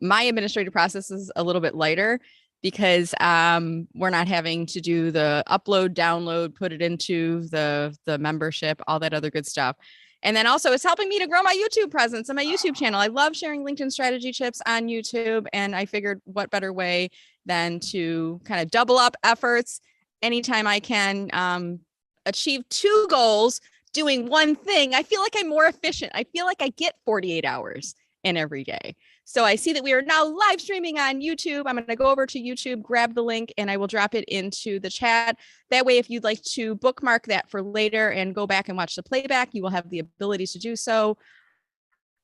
My administrative process is a little bit lighter because we're not having to do the upload, download, put it into the membership, all that other good stuff. And then also it's helping me to grow my YouTube presence and my YouTube channel. I love sharing LinkedIn strategy tips on YouTube. And I figured what better way than to kind of double up efforts anytime I can achieve two goals doing one thing. I feel like I'm more efficient. I feel like I get 48 hours in every day. So I see that we are now live streaming on YouTube. I'm going to go over to YouTube, grab the link, and I will drop it into the chat. That way, if you'd like to bookmark that for later and go back and watch the playback, you will have the ability to do so.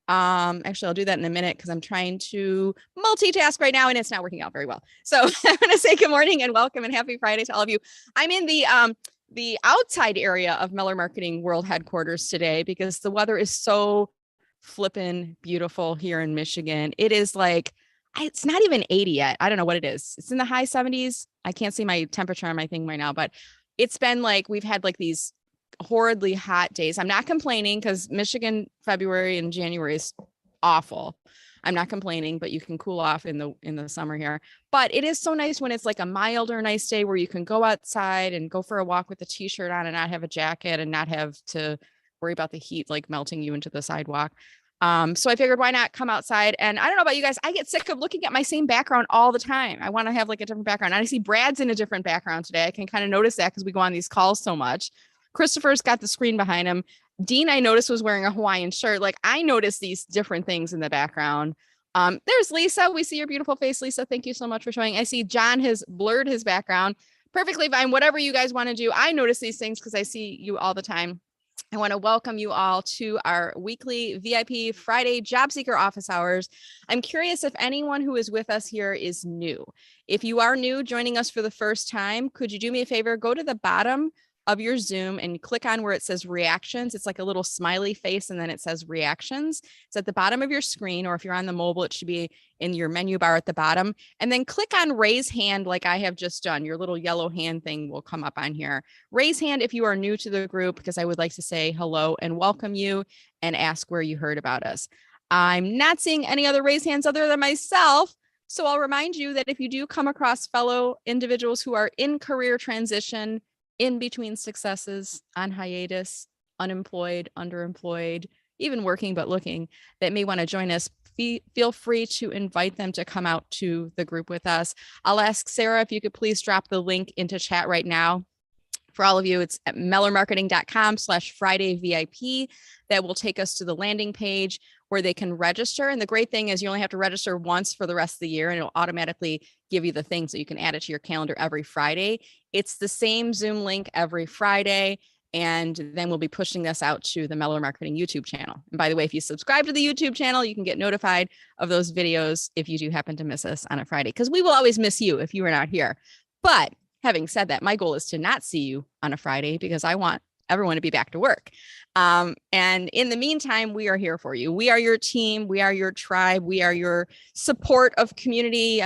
Actually, I'll do that in a minute because I'm trying to multitask right now and it's not working out very well. So I'm going to say good morning and welcome and happy Friday to all of you. I'm in the outside area of Meller Marketing World Headquarters today because the weather is so flippin' beautiful here in Michigan. It is like, it's not even 80 yet. I don't know what it is. It's in the high 70s. I can't see my temperature on my thing right now, but it's been like, we've had like these horridly hot days. I'm not complaining because Michigan February and January is awful. I'm not complaining, but you can cool off in the summer here. But it is so nice when it's like a milder, nice day where you can go outside and go for a walk with a t-shirt on and not have a jacket and not have to worry about the heat like melting you into the sidewalk. So I figured why not come outside? And I don't know about you guys, I get sick of looking at my same background all the time. I want to have like a different background. And I see Brad's in a different background today. I can kind of notice that because we go on these calls so much. Christopher's got the screen behind him. Dean, I noticed, was wearing a Hawaiian shirt. Like I noticed these different things in the background. There's Lisa. We see your beautiful face, Lisa. Thank you so much for showing. I see John has blurred his background. Perfectly fine. Whatever you guys want to do. I notice these things because I see you all the time. I want to welcome you all to our weekly VIP Friday Job Seeker office hours. I'm curious if anyone who is with us here is new. If you are new, joining us for the first time, could you do me a favor? Go to the bottom of your Zoom and click on where it says reactions. It's like a little smiley face and then it says reactions. It's at the bottom of your screen, or if you're on the mobile, it should be in your menu bar at the bottom. And then click on raise hand like I have just done. Your little yellow hand thing will come up on here. Raise hand if you are new to the group, because I would like to say hello and welcome you and ask where you heard about us. I'm not seeing any other raise hands other than myself. So I'll remind you that if you do come across fellow individuals who are in career transition, in between successes, on hiatus, unemployed, underemployed, even working but looking, that may want to join us, feel free to invite them to come out to the group with us. I'll ask Sarah if you could please drop the link into chat right now. For all of you, it's at mellermarketing.com/FridayVIP. That will take us to the landing page where they can register. And the great thing is you only have to register once for the rest of the year, and it'll automatically give you the things so you can add it to your calendar every Friday. It's the same Zoom link every Friday. And then we'll be pushing this out to the Meller Marketing YouTube channel. And by the way, if you subscribe to the YouTube channel, you can get notified of those videos if you do happen to miss us on a Friday, because we will always miss you if you are not here. But having said that, my goal is to not see you on a Friday because I want everyone to be back to work. And in the meantime, we are here for you. We are your team. We are your tribe. We are your support of community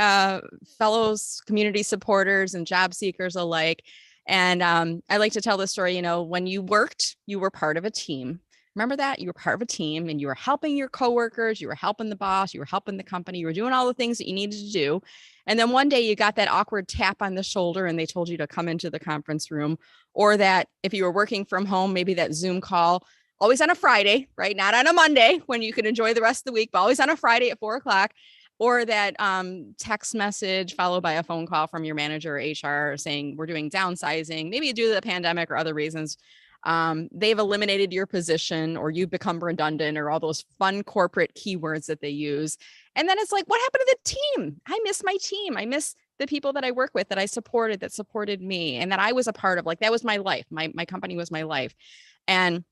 fellows, community supporters, and job seekers alike. And I like to tell this story, you know, when you worked, you were part of a team. Remember that? You were part of a team and you were helping your coworkers, you were helping the boss, you were helping the company, you were doing all the things that you needed to do. And then one day you got that awkward tap on the shoulder and they told you to come into the conference room, or that if you were working from home, maybe that Zoom call, always on a Friday, right? Not on a Monday when you can enjoy the rest of the week, but always on a Friday at 4:00, or that text message followed by a phone call from your manager or HR saying we're doing downsizing, maybe due to the pandemic or other reasons. They've eliminated your position or you've become redundant, or all those fun corporate keywords that they use. And then it's like, what happened to the team? I miss my team. I miss the people that I work with, that I supported, that supported me, and that I was a part of. Like, that was my life. My company was my life. And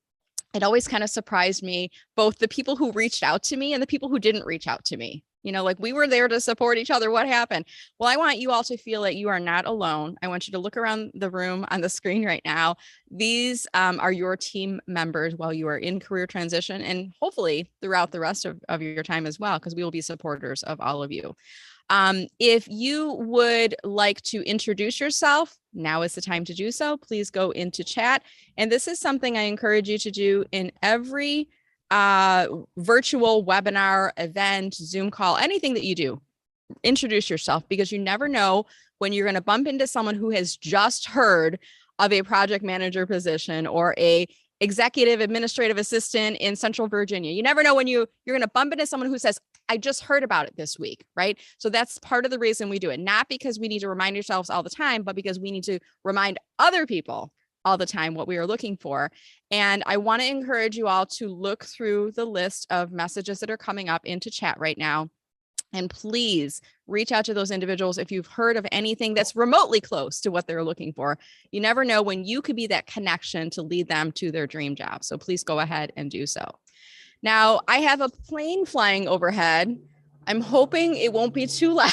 it always kind of surprised me, both the people who reached out to me and the people who didn't reach out to me. You know, like, we were there to support each other. What happened? Well, I want you all to feel that you are not alone. I want you to look around the room on the screen right now. These are your team members while you are in career transition, and hopefully throughout the rest of your time as well, because we will be supporters of all of you. If you would like to introduce yourself, now is the time to do so. Please go into chat. And this is something I encourage you to do in every virtual webinar, event, Zoom call, anything that you do, introduce yourself, because you never know when you're going to bump into someone who has just heard of a project manager position or a executive administrative assistant in Central Virginia. You never know when you're going to bump into someone who says, I just heard about it this week, right? So that's part of the reason we do it. Not because we need to remind ourselves all the time, but because we need to remind other people all the time what we are looking for. And I want to encourage you all to look through the list of messages that are coming up into chat right now. And please reach out to those individuals if you've heard of anything that's remotely close to what they're looking for. You never know when you could be that connection to lead them to their dream job. So please go ahead and do so. Now, I have a plane flying overhead. I'm hoping it won't be too loud,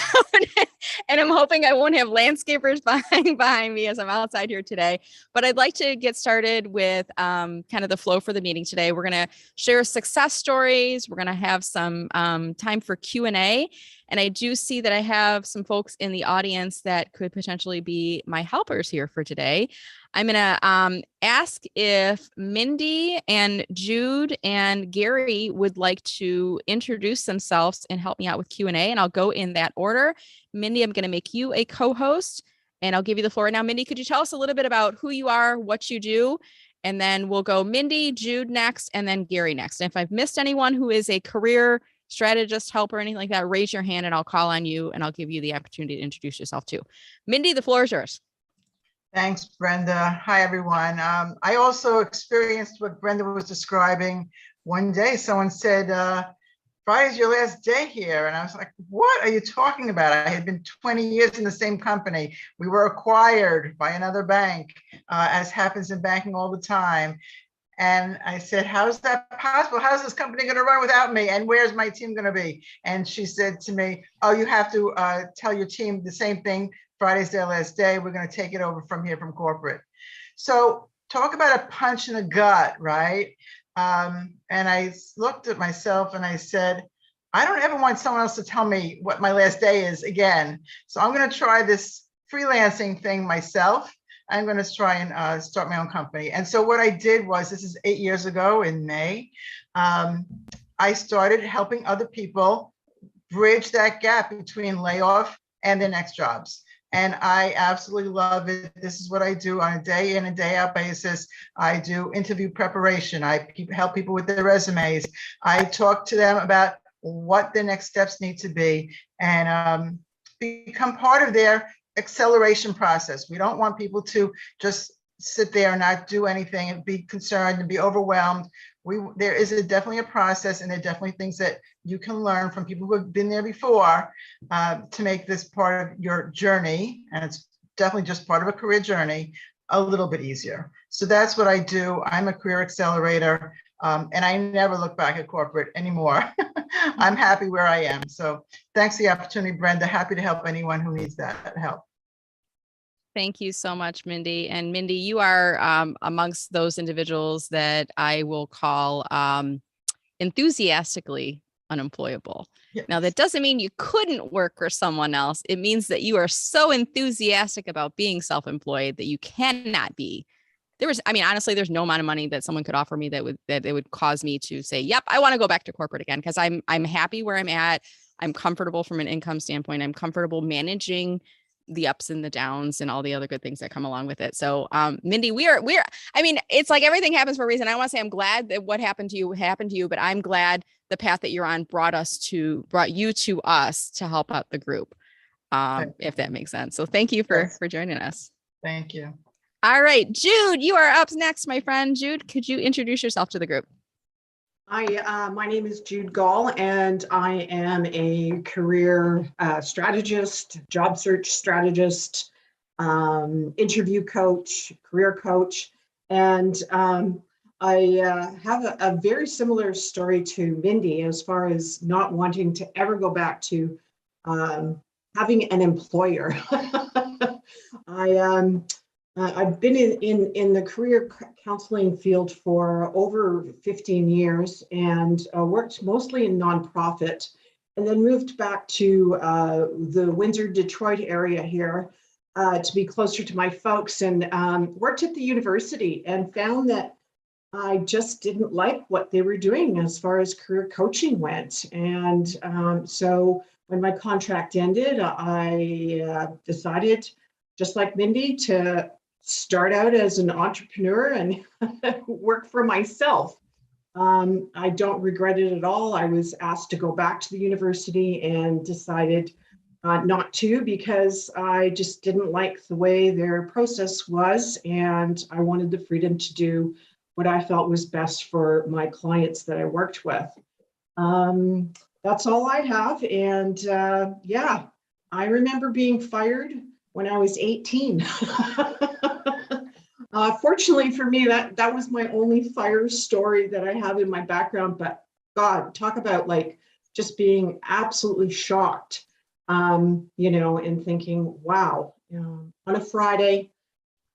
and I'm hoping I won't have landscapers behind me as I'm outside here today. But I'd like to get started with kind of the flow for the meeting today. We're going to share success stories. We're going to have some time for Q&A. And I do see that I have some folks in the audience that could potentially be my helpers here for today. I'm going to ask if Mindy and Jude and Gary would like to introduce themselves and help me out with Q&A, and I'll go in that order. Mindy, I'm going to make you a co-host, and I'll give you the floor. Now, Mindy, could you tell us a little bit about who you are, what you do, and then we'll go Mindy, Jude next, and then Gary next. And if I've missed anyone who is a career strategist, help, or anything like that, raise your hand and I'll call on you and I'll give you the opportunity to introduce yourself too. Mindy, the floor is yours. Thanks, Brenda. Hi, everyone. I also experienced what Brenda was describing. One day someone said, Friday's your last day here. And I was like, what are you talking about? I had been 20 years in the same company. We were acquired by another bank, as happens in banking all the time. And I said, how's that possible? How's this company going to run without me? And where's my team going to be? And she said to me, oh, you have to tell your team the same thing. Friday's their last day. We're going to take it over from here from corporate. So talk about a punch in the gut, right? And I looked at myself and I said, I don't ever want someone else to tell me what my last day is again. So I'm going to try this freelancing thing myself. I'm going to try and start my own company. And so what I did was, this is 8 years ago in May, I started helping other people bridge that gap between layoff and their next jobs. And I absolutely love it. This is what I do on a day in and day out basis. I do interview preparation. I help people with their resumes. I talk to them about what their next steps need to be and become part of their acceleration process. We don't want people to just sit there and not do anything and be concerned and be overwhelmed. There is definitely a process, and there are definitely things that you can learn from people who have been there before to make this part of your journey, and it's definitely just part of a career journey, a little bit easier. So that's what I do. I'm a career accelerator, and I never look back at corporate anymore. I'm happy where I am. So thanks for the opportunity, Brenda. Happy to help anyone who needs that help. Thank you so much, Mindy. And Mindy, you are amongst those individuals that I will call enthusiastically unemployable. Yes. Now, that doesn't mean you couldn't work for someone else. It means that you are so enthusiastic about being self-employed that you cannot be. Honestly, there's no amount of money that someone could offer me that it would cause me to say, yep, I want to go back to corporate again, because I'm happy where I'm at. I'm comfortable from an income standpoint. I'm comfortable managing the ups and the downs and all the other good things that come along with it. So, Mindy, it's like everything happens for a reason. I want to say I'm glad that what happened to you, but I'm glad the path that you're on brought you to us to help out the group. If that makes sense. So thank you for joining us. Thank you. All right, Jude, you are up next, my friend. Jude, could you introduce yourself to the group? Hi, my name is Jude Gall, and I am a career strategist, job search strategist, interview coach, career coach, and I have a very similar story to Mindy as far as not wanting to ever go back to having an employer. I've been in the career counseling field for over 15 years and worked mostly in nonprofit, and then moved back to the Windsor, Detroit area here to be closer to my folks, and worked at the university and found that I just didn't like what they were doing as far as career coaching went. And so when my contract ended, I decided, just like Mindy, to start out as an entrepreneur and work for myself. I don't regret it at all. I was asked to go back to the university and decided not to, because I just didn't like the way their process was. And I wanted the freedom to do what I felt was best for my clients that I worked with. That's all I have. And yeah, I remember being fired when I was 18. Fortunately for me, that was my only fire story that I have in my background. But God, talk about like just being absolutely shocked, and thinking, wow, on a Friday.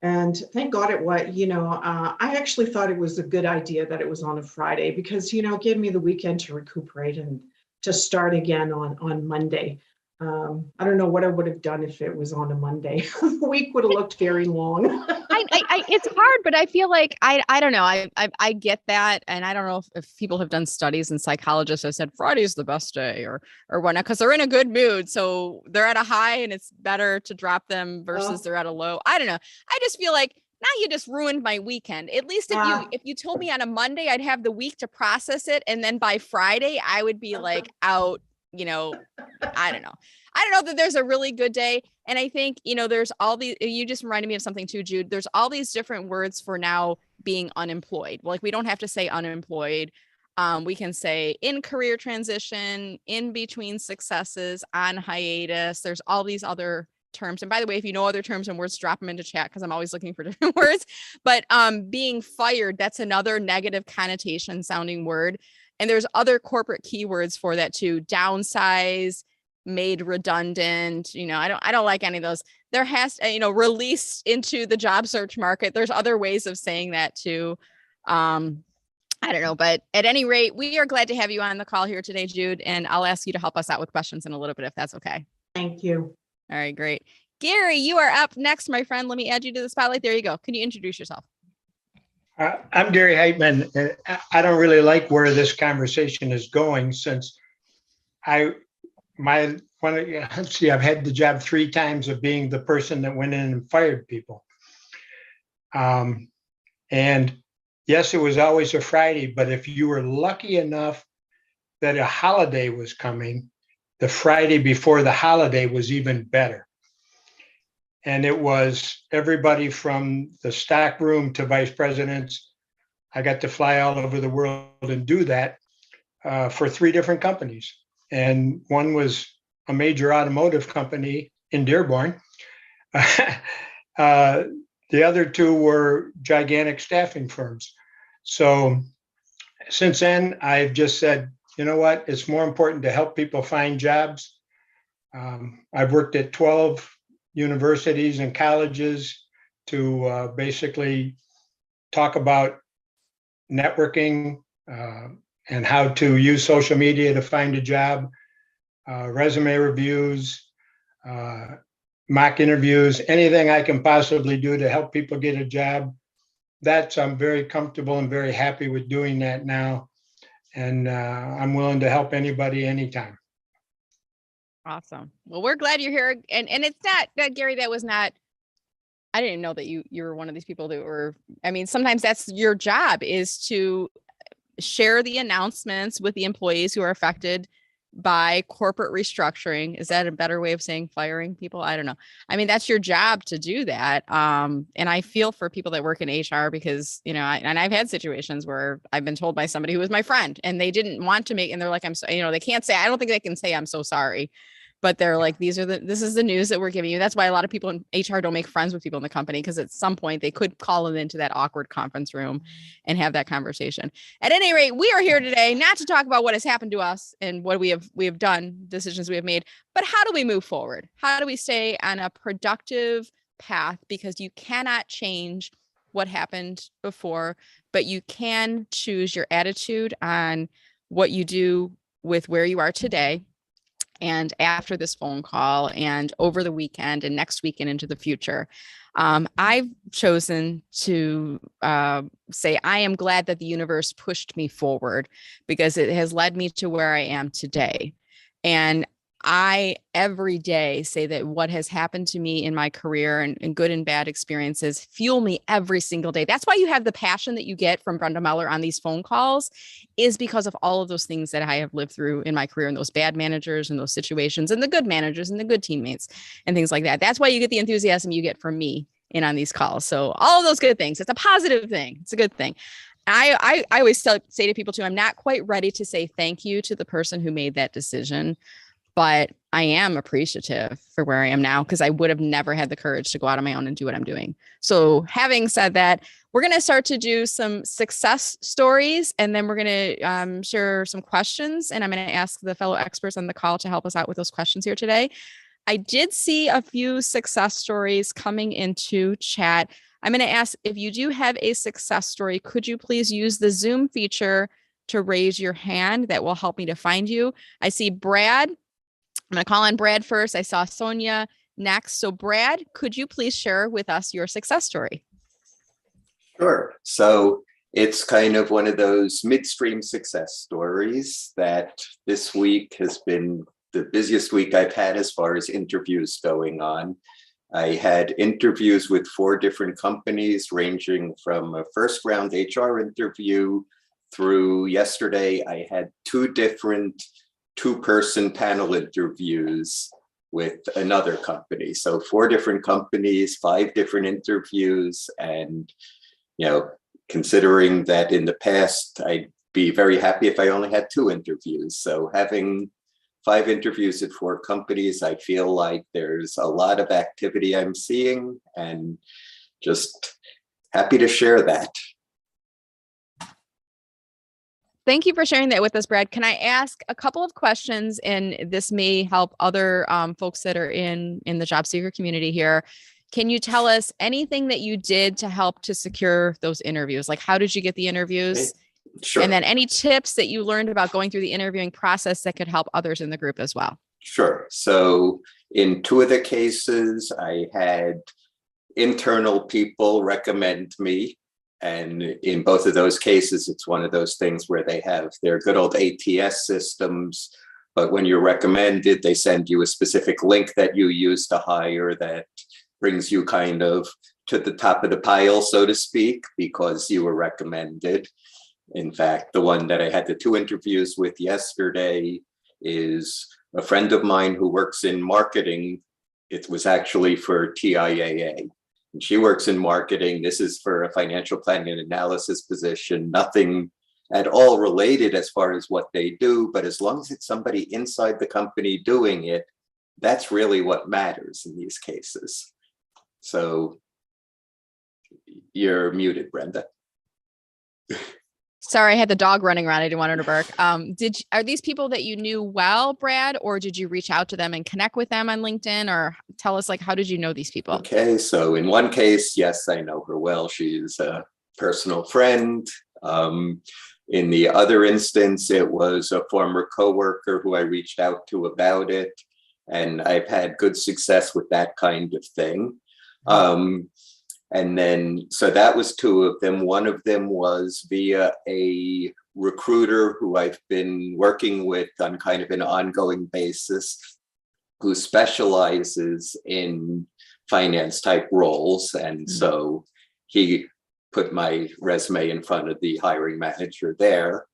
And thank God it was, I actually thought it was a good idea that it was on a Friday, because, it gave me the weekend to recuperate and to start again on Monday. I don't know what I would have done if it was on a Monday. The week would have looked very long. It's hard, but I feel like I don't know. I get that, and I don't know if people have done studies and psychologists have said Friday's the best day or whatnot, because they're in a good mood, so they're at a high, and it's better to drop them versus they're at a low. I don't know. I just feel like now you just ruined my weekend. At least if you told me on a Monday, I'd have the week to process it, and then by Friday I would be like out. I don't know. I don't know that there's a really good day. And I think, there's all these, you just reminded me of something too, Jude. There's all these different words for now being unemployed. Like, we don't have to say unemployed. We can say in career transition, in between successes, on hiatus. There's all these other terms. And by the way, if you know other terms and words, drop them into chat, because I'm always looking for different words. But being fired, that's another negative connotation sounding word. And there's other corporate keywords for that too. Downsize, made redundant. I don't like any of those. There has to, released into the job search market. There's other ways of saying that too. I don't know, but at any rate, we are glad to have you on the call here today, Jude, and I'll ask you to help us out with questions in a little bit, if that's okay. Thank you. All right, great. Gary, you are up next, my friend. Let me add you to the spotlight. There you go. Can you introduce yourself? I'm Gary Heitman, and I don't really like where this conversation is going, since I've had the job 3 times of being the person that went in and fired people. And yes, it was always a Friday, but if you were lucky enough that a holiday was coming, the Friday before the holiday was even better. And it was everybody from the stock room to vice presidents. I got to fly all over the world and do that for 3 different companies. And one was a major automotive company in Dearborn. The other 2 were gigantic staffing firms. So since then, I've just said, you know what, it's more important to help people find jobs. I've worked at 12 universities and colleges to basically talk about networking and how to use social media to find a job, resume reviews, mock interviews, anything I can possibly do to help people get a job. I'm very comfortable and very happy with doing that now. And I'm willing to help anybody anytime. Awesome. Well, we're glad you're here. And it's not that, Gary, I didn't know that you were one of these people that were, sometimes that's your job, is to share the announcements with the employees who are affected by corporate restructuring. Is that a better way of saying firing people? I don't know. That's your job to do that. And I feel for people that work in HR, because, and I've had situations where I've been told by somebody who was my friend, and they didn't want to and they're like, I'm so, they can't say, I don't think they can say, I'm so sorry. But they're like, this is the news that we're giving you. That's why a lot of people in HR don't make friends with people in the company, because at some point they could call them into that awkward conference room and have that conversation. At any rate, we are here today not to talk about what has happened to us and what we have done, decisions we have made, but how do we move forward? How do we stay on a productive path? Because you cannot change what happened before, but you can choose your attitude on what you do with where you are today. and after this phone call and over the weekend and next week and into the future, I've chosen to say I am glad that the universe pushed me forward because it has led me to where I am today. And I every day say that what has happened to me in my career and good and bad experiences fuel me every single day. That's why you have the passion that you get from Brenda Meller on these phone calls, is because of all of those things that I have lived through in my career, and those bad managers and those situations and the good managers and the good teammates and things like that. That's why you get the enthusiasm you get from me in on these calls. So all of those good things, it's a positive thing. It's a good thing. I always say to people too, I'm not quite ready to say thank you to the person who made that decision, but I am appreciative for where I am now because I would have never had the courage to go out on my own and do what I'm doing. So having said that, we're going to start to do some success stories, and then we're going to share some questions, and I'm going to ask the fellow experts on the call to help us out with those questions here today. I did see a few success stories coming into chat. I'm going to ask, if you do have a success story, could you please use the Zoom feature to raise your hand? That will help me to find you. I see Brad. I'm going to call on Brad first. I saw Sonia next. So Brad, could you please share with us your success story? Sure. So it's kind of one of those midstream success stories that this week has been the busiest week I've had as far as interviews going on. I had interviews with 4 different companies, ranging from a first round HR interview through yesterday. I had 2 different 2-person panel interviews with another company. So 4 different companies, 5 different interviews. And, you know, considering that in the past, I'd be very happy if I only had 2 interviews. So having 5 interviews at 4 companies, I feel like there's a lot of activity I'm seeing, and just happy to share that. Thank you for sharing that with us, Brad. Can I ask a couple of questions? And this may help other folks that are in the job seeker community here. Can you tell us anything that you did to help to secure those interviews? Like, how did you get the interviews? Sure. And then any tips that you learned about going through the interviewing process that could help others in the group as well? Sure. So in 2 of the cases, I had internal people recommend me. And in both of those cases, it's one of those things where they have their good old ATS systems, but when you're recommended, they send you a specific link that you use to hire that brings you kind of to the top of the pile, so to speak, because you were recommended. In fact, the one that I had the 2 interviews with yesterday is a friend of mine who works in marketing. It was actually for TIAA. And she works in marketing. This is for a financial planning and analysis position, nothing at all related as far as what they do. But as long as it's somebody inside the company doing it, that's really what matters in these cases. So you're muted, Brenda. Sorry, I had the dog running around. I didn't want her to bark. Are these people that you knew well, Brad, or did you reach out to them and connect with them on LinkedIn? Or tell us, like, how did you know these people? Okay, so in one case, yes, I know her well. She's a personal friend. In the other instance, it was a former coworker who I reached out to about it, and I've had good success with that kind of thing. And then, so that was 2 of them. One of them was via a recruiter who I've been working with on kind of an ongoing basis, who specializes in finance type roles. And so he put my resume in front of the hiring manager there.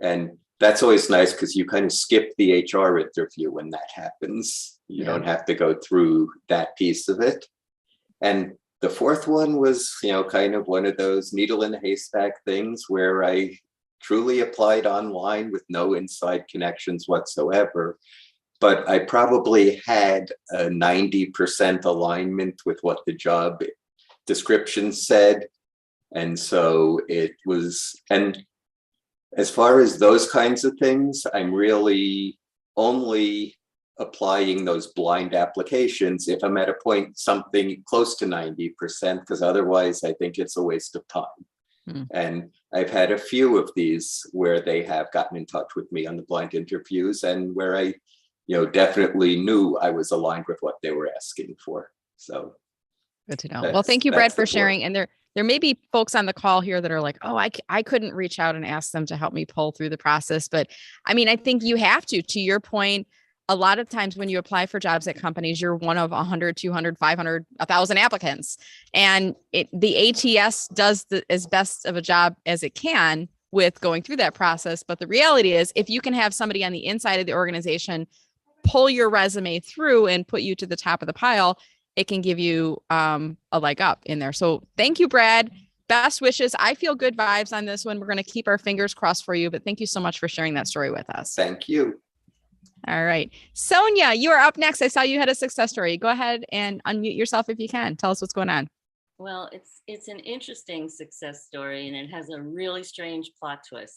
And that's always nice because you kind of skip the HR interview when that happens. You don't have to go through that piece of it. And the 4th one was, you know, kind of one of those needle in a haystack things where I truly applied online with no inside connections whatsoever. But I probably had a 90% alignment with what the job description said. And so it was, and as far as those kinds of things, I'm really only applying those blind applications if I'm at a point something close to 90%, because otherwise I think it's a waste of time. And I've had a few of these where they have gotten in touch with me on the blind interviews, and where I definitely knew I was aligned with what they were asking for. So good to know. Well, thank you, Brad, that's the for sharing. And there may be folks on the call here that are like, oh, I couldn't reach out and ask them to help me pull through the process. But I mean, I think you have to your point. A lot of times when you apply for jobs at companies, you're one of 100, 200, 500, 1,000 applicants. And the ATS does as best of a job as it can with going through that process. But the reality is, if you can have somebody on the inside of the organization pull your resume through and put you to the top of the pile, it can give you a leg up in there. So thank you, Brad. Best wishes. I feel good vibes on this one. We're going to keep our fingers crossed for you, but thank you so much for sharing that story with us. Thank you. All right. Sonia, you are up next. I saw you had a success story. Go ahead and unmute yourself if you can. Tell us what's going on. Well, it's an interesting success story, and it has a really strange plot twist.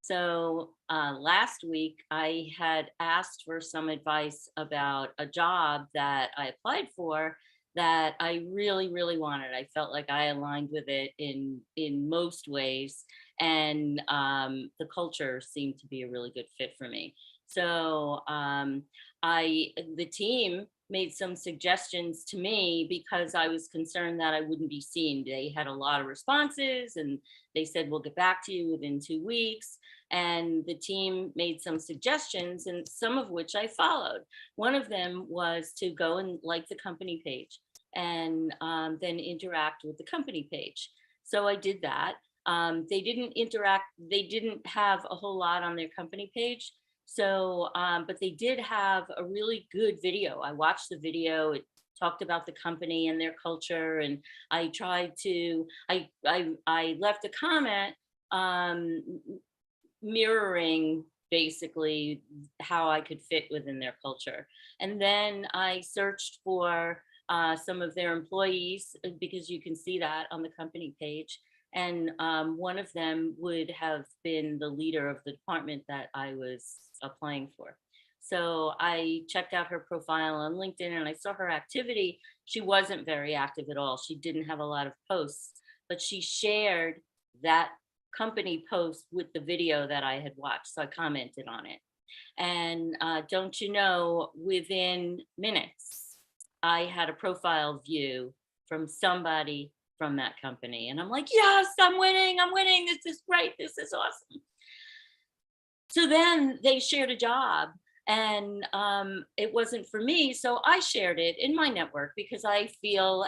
So last week, I had asked for some advice about a job that I applied for that I really, really wanted. I felt like I aligned with it in most ways, and the culture seemed to be a really good fit for me. So the team made some suggestions to me because I was concerned that I wouldn't be seen. They had a lot of responses and they said, we'll get back to you within 2 weeks. And the team made some suggestions, and some of which I followed. One of them was to go and like the company page and then interact with the company page. So I did that. They didn't interact. They didn't have a whole lot on their company page. So, but they did have a really good video. I watched the video. It talked about the company and their culture. And I tried to, I left a comment mirroring basically how I could fit within their culture. And then I searched for some of their employees, because you can see that on the company page. And one of them would have been the leader of the department that I was applying for. So I checked out her profile on LinkedIn and I saw her activity. She wasn't very active at all. She didn't have a lot of posts, but she shared that company post with the video that I had watched. So I commented on it. And don't you know, within minutes, I had a profile view from somebody from that company. And I'm like, yes, I'm winning. This is great. This is awesome. So then they shared a job, and it wasn't for me. So I shared it in my network because I feel,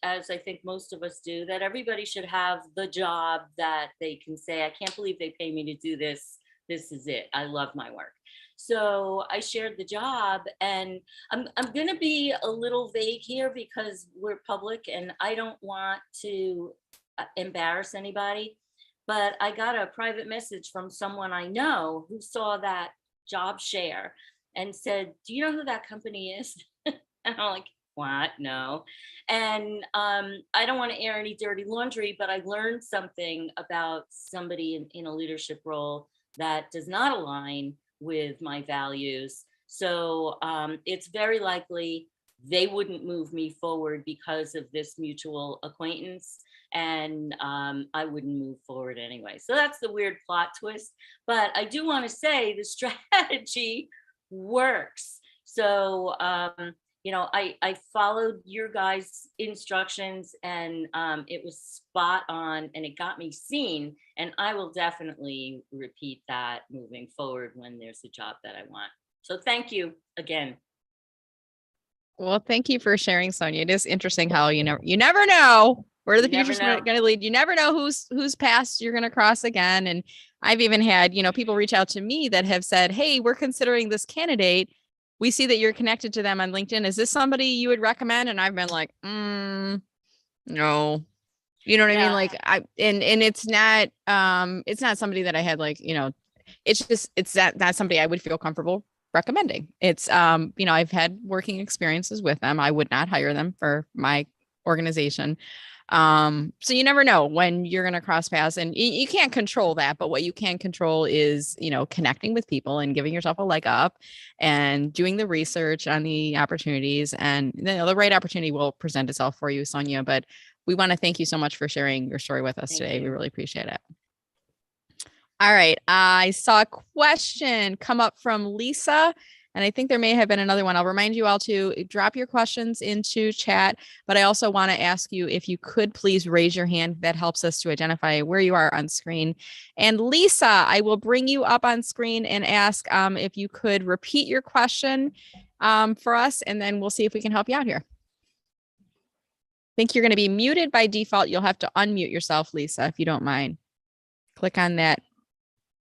as I think most of us do, that everybody should have the job that they can say, I can't believe they pay me to do this. This is it. I love my work. So I shared the job, and I'm going to be a little vague here because we're public and I don't want to embarrass anybody. But I got a private message from someone I know who saw that job share and said, do you know who that company is? And I'm like, what? No. And I don't want to air any dirty laundry, but I learned something about somebody in a leadership role that does not align with my values. So it's very likely they wouldn't move me forward because of this mutual acquaintance. And I wouldn't move forward anyway. So that's the weird plot twist. But I do want to say the strategy works. So, I followed your guys' instructions, and it was spot on, and it got me seen. And I will definitely repeat that moving forward when there's a job that I want. So thank you again. Well, thank you for sharing, Sonia. It is interesting how you never know where the future's going to lead. You never know whose paths you're going to cross again. And I've even had, people reach out to me that have said, hey, we're considering this candidate. We see that you're connected to them on LinkedIn. Is this somebody you would recommend? And I've been like, no. You know what I mean? Like it's not somebody that I had it's not somebody I would feel comfortable recommending. It's, I've had working experiences with them. I would not hire them for my organization. So you never know when you're going to cross paths, and you can't control that, but what you can control is, connecting with people and giving yourself a leg up and doing the research on the opportunities, and the right opportunity will present itself for you, Sonia. But we want to thank you so much for sharing your story with us today. We really appreciate it. All right. I saw a question come up from Lisa, And I think there may have been another one. I'll remind you all to drop your questions into chat, but I also want to ask you if you could please raise your hand. That helps us to identify where you are on screen. And Lisa, I will bring you up on screen and ask if you could repeat your question for us, and then we'll see if we can help you out here. I think you're going to be muted by default. You'll have to unmute yourself, Lisa, if you don't mind. Click on that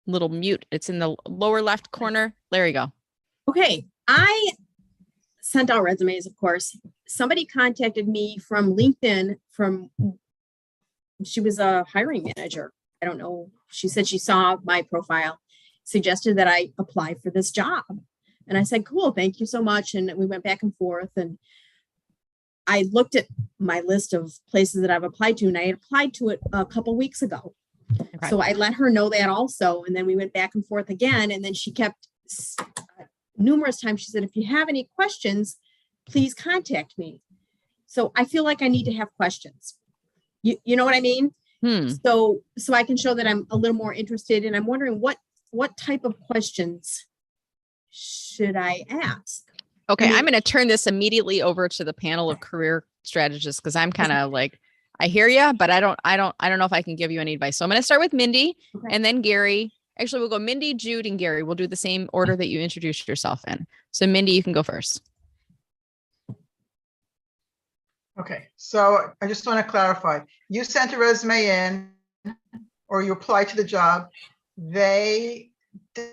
little mute. It's in the lower left corner. There you go. Okay, I sent out resumes, of course. Somebody contacted me from LinkedIn she was a hiring manager. I don't know. She said she saw my profile, suggested that I apply for this job. And I said, cool, thank you so much. And we went back and forth. And I looked at my list of places that I've applied to, and I had applied to it a couple weeks ago. Okay. So I let her know that also. And then we went back and forth again. And then she kept numerous times. She said, if you have any questions, please contact me. So I feel like I need to have questions. You know what I mean? So I can show that I'm a little more interested. And I'm wondering what type of questions should I ask? Okay, I'm going to turn this immediately over to the panel of career strategists, because I'm kind of like, I hear you, but I don't know if I can give you any advice. So I'm going to start with Mindy, and then Gary. Actually, we'll go Mindy, Jude, and Gary. We'll do the same order that you introduced yourself in. So Mindy, you can go first. Okay, so I just want to clarify. You sent a resume in, or you applied to the job. They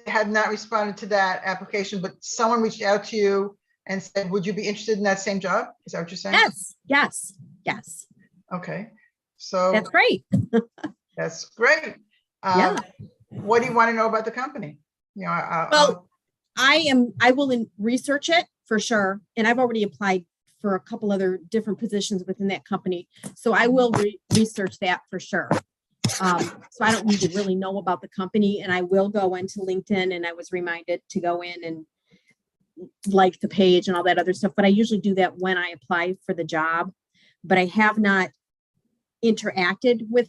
had not responded to that application, but someone reached out to you and said, would you be interested in that same job? Is that what you're saying? Yes. Okay, so that's great. That's great. Yeah. What do you want to know about the company? You know, I will research it for sure. And I've already applied for a couple other different positions within that company. So I will research that for sure. So I don't need to really know about the company, and I will go into LinkedIn, and I was reminded to go in and like the page and all that other stuff. But I usually do that when I apply for the job, but I have not interacted with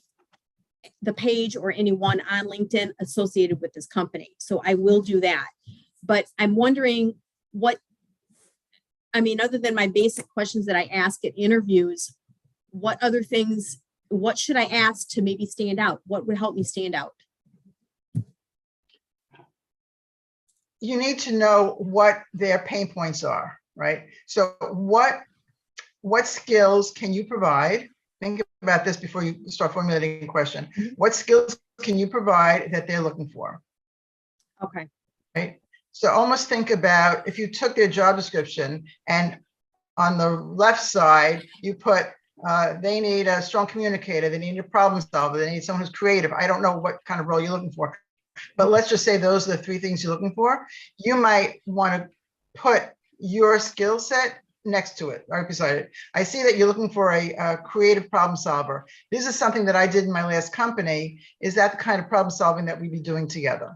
the page or anyone on LinkedIn associated with this company. So I will do that. But I'm wondering other than my basic questions that I ask at interviews, what other things, what should I ask to maybe stand out? What would help me stand out? You need to know what their pain points are, right? So what skills can you provide? Think about this before you start formulating a question. What skills can you provide that they're looking for? Okay. Right. So almost think about if you took their job description and on the left side, you put, they need a strong communicator, they need a problem solver, they need someone who's creative. I don't know what kind of role you're looking for, but let's just say those are the three things you're looking for. You might want to put your skill set next to it, right beside it. I see that you're looking for a creative problem solver. This is something that I did in my last company. Is that the kind of problem solving that we'd be doing together?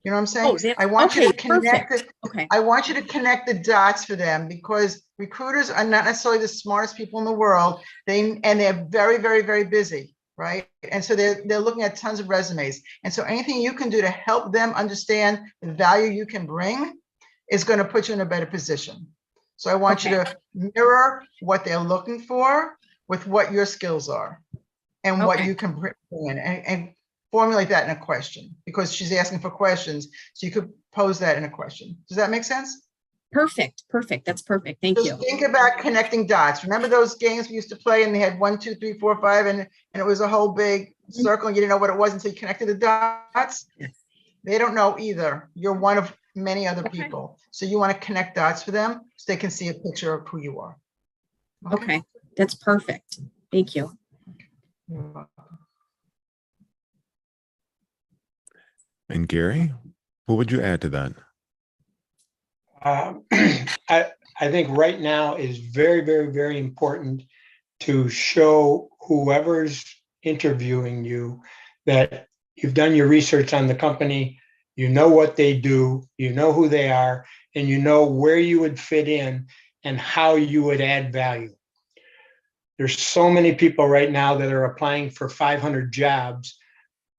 You know what I'm saying? I want you to connect it. Okay. I want you to connect the dots for them, because recruiters are not necessarily the smartest people in the world. They're very, very, very busy, right? And so they're looking at tons of resumes. And so anything you can do to help them understand the value you can bring is going to put you in a better position. So I want you to mirror what they're looking for with what your skills are and what you can bring in, and formulate that in a question, because she's asking for questions. So you could pose that in a question. Does that make sense? Perfect. That's perfect. Thank you. Think about connecting dots. Remember those games we used to play and they had 1, 2, 3, 4, 5, and it was a whole big circle and you didn't know what it was until you connected the dots? Yes. They don't know either. You're one of many other people. So you want to connect dots for them so they can see a picture of who you are. Okay. That's perfect. Thank you. You're welcome. And Gary, what would you add to that? I think right now is very, very, very important to show whoever's interviewing you that you've done your research on the company, you know what they do, you know who they are, and you know where you would fit in and how you would add value. There's so many people right now that are applying for 500 jobs.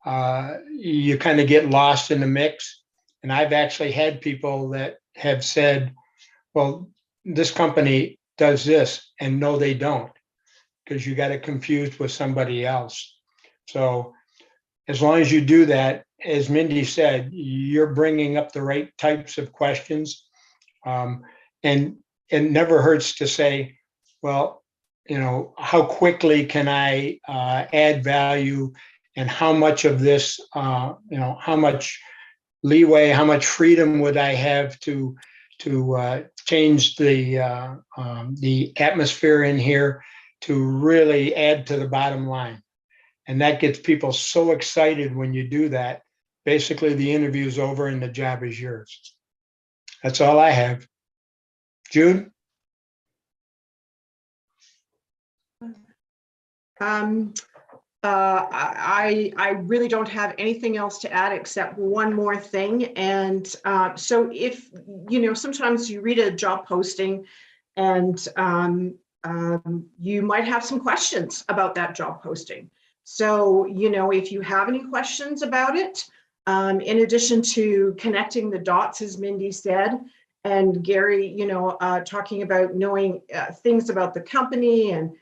You kind of get lost in the mix. And I've actually had people that have said, well, this company does this, and no, they don't, because you got it confused with somebody else. So as long as you do that, as Mindy said, you're bringing up the right types of questions. And it never hurts to say, well, how quickly can I add value, and how much of this, how much leeway, how much freedom would I have to change the atmosphere in here to really add to the bottom line. And that gets people so excited when you do that. Basically, the interview is over and the job is yours. That's all I have. Jude? I really don't have anything else to add except one more thing. And so if, sometimes you read a job posting and you might have some questions about that job posting. So, if you have any questions about it, in addition to connecting the dots, as Mindy said, and Gary, talking about knowing things about the company and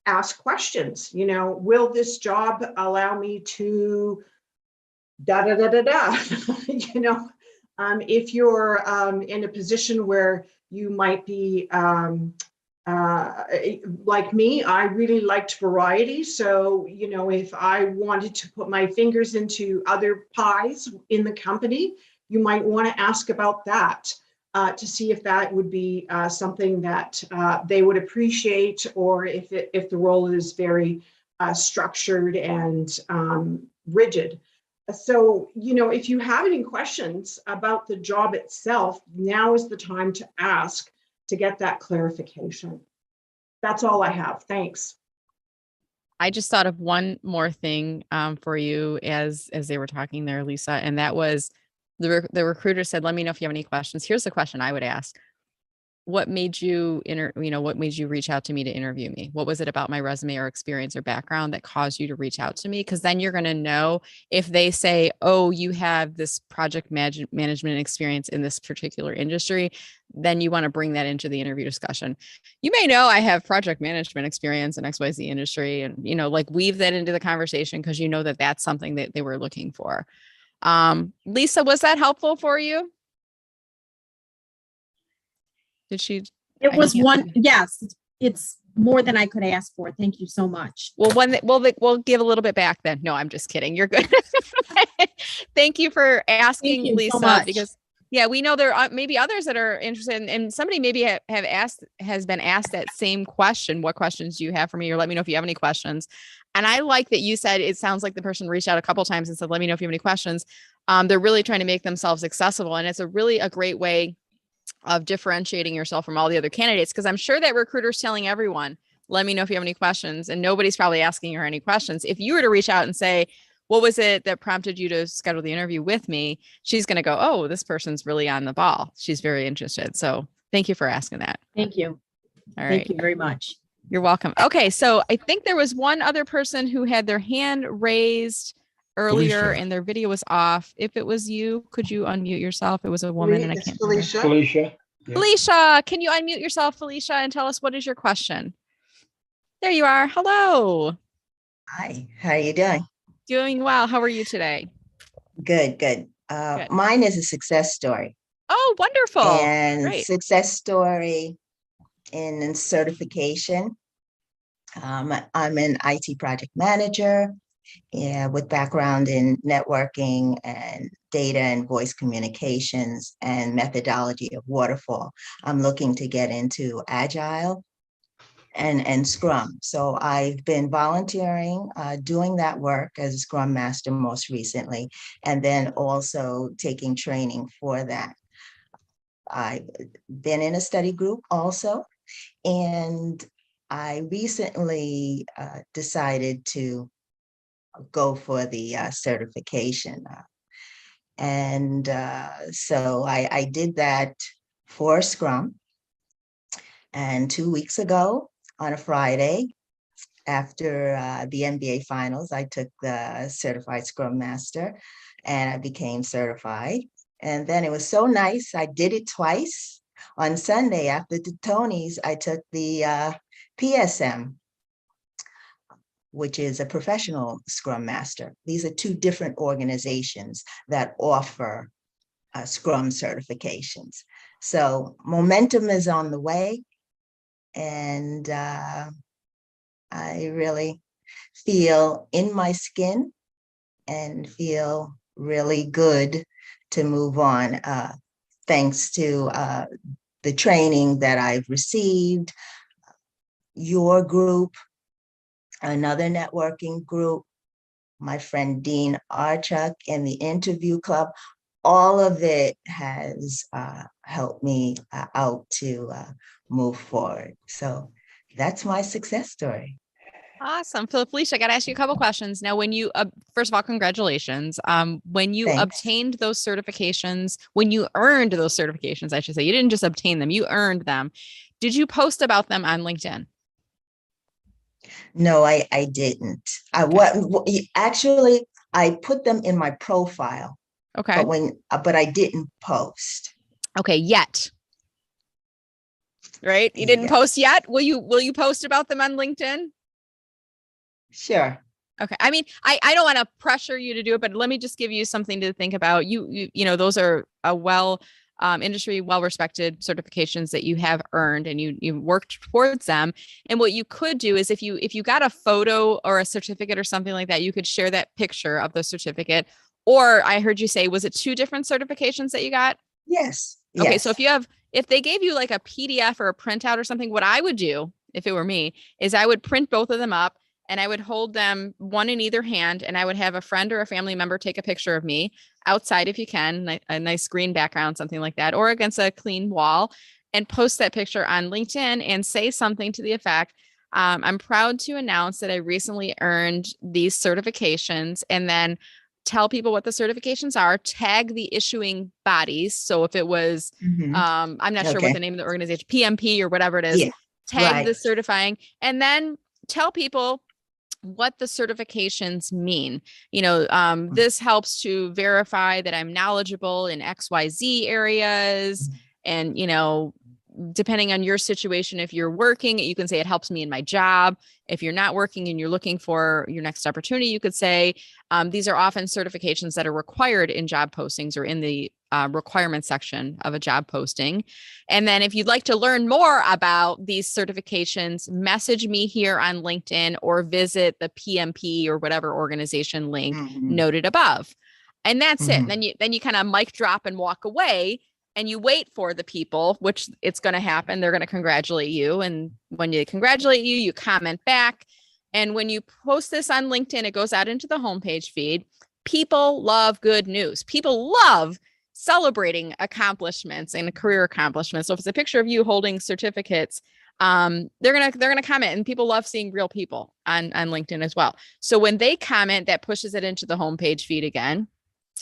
ask questions, will this job allow me to da da da da da? If you're in a position where you might be like me, I really liked variety. So, if I wanted to put my fingers into other pies in the company, you might want to ask about that to see if that would be something that they would appreciate, or if the role is very structured and rigid. So, if you have any questions about the job itself, now is the time to ask to get that clarification. That's all I have. Thanks. I just thought of one more thing for you as they were talking there, Lisa, and that was the recruiter said, "Let me know if you have any questions." Here's the question I would ask: what made you what made you reach out to me to interview me? What was it about my resume or experience or background that caused you to reach out to me? Because then you're going to know if they say, oh, you have this project management experience in this particular industry, then you want to bring that into the interview discussion. You may know I have project management experience in XYZ industry, and, weave that into the conversation because you know that that's something that they were looking for. Lisa, was that helpful for you? Did she? It was one. Yes, it's more than I could ask for. Thank you so much. Well, we'll give a little bit back then. No, I'm just kidding. You're good. Thank you for asking, you Lisa, so because we know there are maybe others that are interested, and somebody maybe has been asked that same question. What questions do you have for me? Or let me know if you have any questions. And I like that you said, it sounds like the person reached out a couple of times and said, let me know if you have any questions. They're really trying to make themselves accessible. And it's a great way of differentiating yourself from all the other candidates. Cause I'm sure that recruiter's telling everyone, let me know if you have any questions, and nobody's probably asking her any questions. If you were to reach out and say, what was it that prompted you to schedule the interview with me? She's going to go, oh, this person's really on the ball. She's very interested. So thank you for asking that. Thank you. All right. Thank you very much. You're welcome. Okay. So I think there was one other person who had their hand raised earlier Felicia. and their video was off. If it was you, could you unmute yourself? It was a woman and I can't remember. Felicia. Yeah. Felicia, can you unmute yourself, Felicia, and tell us what is your question? There you are. Hello. Hi, how are you doing? Doing well. How are you today? Good. Good. Mine is a success story. Oh, wonderful. And Great. success story in certification. I'm an IT project manager, with background in networking and data and voice communications and methodology of waterfall. I'm looking to get into Agile and Scrum. So I've been volunteering, doing that work as a Scrum Master most recently, and then also taking training for that. I've been in a study group also, and I recently decided to go for the certification. So I did that for Scrum. And 2 weeks ago, on a Friday, after the MBA finals, I took the Certified Scrum Master and I became certified. And then it was so nice. I did it twice. On Sunday after the Tonys, I took the PSM, which is a professional Scrum Master. These are two different organizations that offer Scrum certifications. So momentum is on the way, and I really feel in my skin and feel really good to move on, thanks to the training that I've received, your group, another networking group, my friend Dean Archuk in the interview club. All of it has helped me out to move forward. So that's my success story. Awesome. Felicia, I got to ask you a couple questions. Now, when you, first of all, congratulations. When you Thanks. obtained those certifications, when you earned those certifications, I should say, you didn't just obtain them, you earned them. Did you post about them on LinkedIn? No, I didn't. Actually, I put them in my profile, Okay. but I didn't post. Okay. Yet. Right. You didn't Yeah. post yet. Will you post about them on LinkedIn? Sure. Okay. I mean, I don't want to pressure you to do it, but let me just give you something to think about. You know, those are a industry well-respected certifications that you have earned, and you worked towards them. And what you could do is if you got a photo or a certificate or something like that, you could share that picture of the certificate. Or I heard you say, was it 2 different certifications that you got? Yes. Okay. Yes. So if they gave you like a PDF or a printout or something, what I would do if it were me is I would print both of them up, and I would hold them one in either hand, and I would have a friend or a family member take a picture of me outside if you can, a nice green background, something like that, or against a clean wall, and post that picture on LinkedIn and say something to the effect, I'm proud to announce that I recently earned these certifications, and then tell people what the certifications are, tag the issuing bodies. So if it was, Mhm. I'm not sure what Okay. the name of the organization, PMP or whatever it is, Yeah. tag Right. the certifying, and then tell people what the certifications mean. You know, this helps to verify that I'm knowledgeable in XYZ areas. And, you know, depending on your situation, if you're working, you can say it helps me in my job. If you're not working and you're looking for your next opportunity, you could say these are often certifications that are required in job postings or in the requirement section of a job posting. And then if you'd like to learn more about these certifications, message me here on LinkedIn or visit the PMP or whatever organization link noted above. And that's it. Then you kind of mic drop and walk away, and you wait for the people, which it's going to happen. They're going to congratulate you. And when they congratulate you, you comment back. And when you post this on LinkedIn, it goes out into the homepage feed. People love good news. People love celebrating accomplishments and career accomplishments. So if it's a picture of you holding certificates, they're gonna comment, and people love seeing real people on LinkedIn as well. So when they comment, that pushes it into the homepage feed again.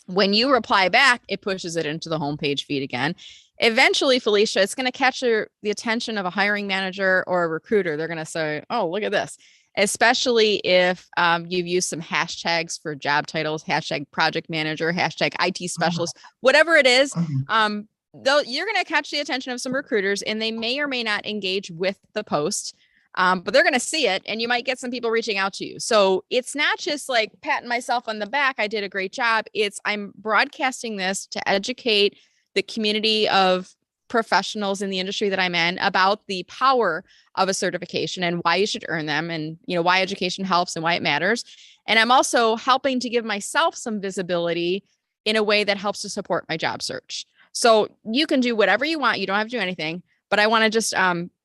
When you reply back, it pushes it into the homepage feed again. Eventually, Felicia, it's going to catch the attention of a hiring manager or a recruiter. They're going to say, oh, look at this. Especially if you've used some hashtags for job titles, hashtag project manager, hashtag IT specialist, whatever it is. Though you're going to catch the attention of some recruiters, and they may or may not engage with the post. But they're going to see it, and you might get some people reaching out to you. So it's not just like patting myself on the back, I did a great job. I'm broadcasting this to educate the community of professionals in the industry that I'm in about the power of a certification and why you should earn them, and, you know, why education helps and why it matters. And I'm also helping to give myself some visibility in a way that helps to support my job search. So you can do whatever you want. You don't have to do anything, but I want to just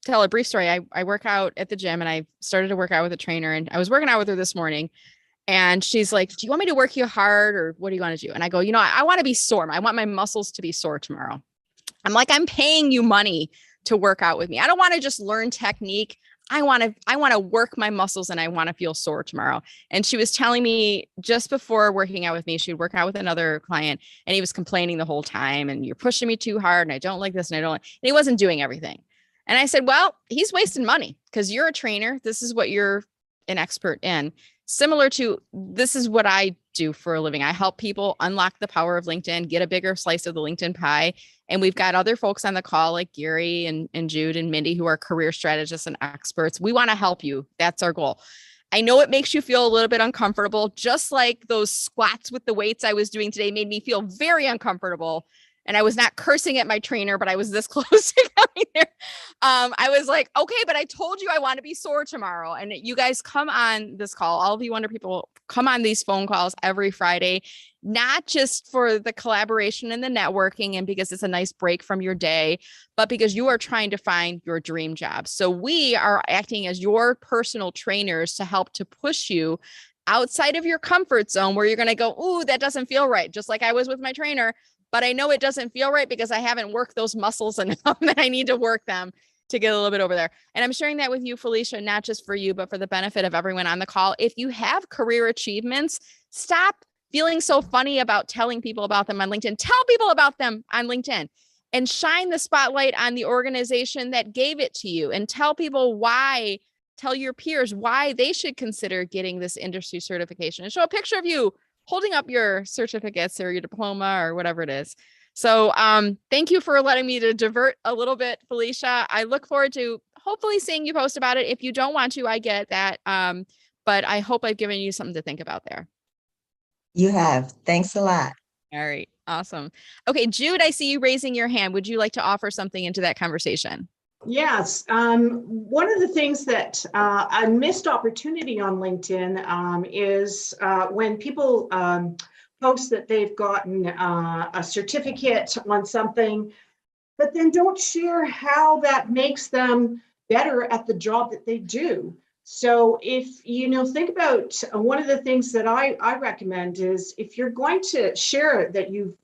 tell a brief story. I work out at the gym, and I started to work out with a trainer, and I was working out with her this morning, and she's like, do you want me to work you hard, or what do you want to do? And I go, you know, I want to be sore. I want my muscles to be sore tomorrow. I'm like, I'm paying you money to work out with me. I don't want to just learn technique. I want to work my muscles, and I want to feel sore tomorrow. And she was telling me just before working out with me, she'd work out with another client, and he was complaining the whole time, and you're pushing me too hard, and I don't like this, and and he wasn't doing everything. And I said, well, he's wasting money because you're a trainer. This is what you're an expert in. similar to, this is what I do for a living. I help people unlock the power of LinkedIn, get a bigger slice of the LinkedIn pie. And we've got other folks on the call like Gary and Jude and Mindy, who are career strategists and experts. We want to help you. That's our goal. I know it makes you feel a little bit uncomfortable, just like those squats with the weights I was doing today made me feel very uncomfortable. And I was not cursing at my trainer, but I was this close to coming there. I was like, okay, but I told you I want to be sore tomorrow. And you guys come on this call. All of you wonder people come on these phone calls every Friday, not just for the collaboration and the networking and because it's a nice break from your day, but because you are trying to find your dream job. So we are acting as your personal trainers to help to push you outside of your comfort zone where you're going to go, ooh, that doesn't feel right. Just like I was with my trainer. But I know it doesn't feel right because I haven't worked those muscles enough and I need to work them to get a little bit over there. And I'm sharing that with you, Felicia, not just for you, but for the benefit of everyone on the call. If you have career achievements, stop feeling so funny about telling people about them on LinkedIn. Tell people about them on LinkedIn and shine the spotlight on the organization that gave it to you and tell people why, tell your peers why they should consider getting this industry certification and show a picture of you holding up your certificates or your diploma or whatever it is. So thank you for letting me to divert a little bit, Felicia. I look forward to hopefully seeing you post about it. If you don't want to, I get that. But I hope I've given you something to think about there. You have. Thanks a lot. All right. Awesome. Okay, Jude, I see you raising your hand. Would you like to offer something into that conversation? Yes. One of the things that a missed opportunity on LinkedIn is when people post that they've gotten a certificate on something, but then don't share how that makes them better at the job that they do. So if, think about one of the things that I recommend is if you're going to share that you've,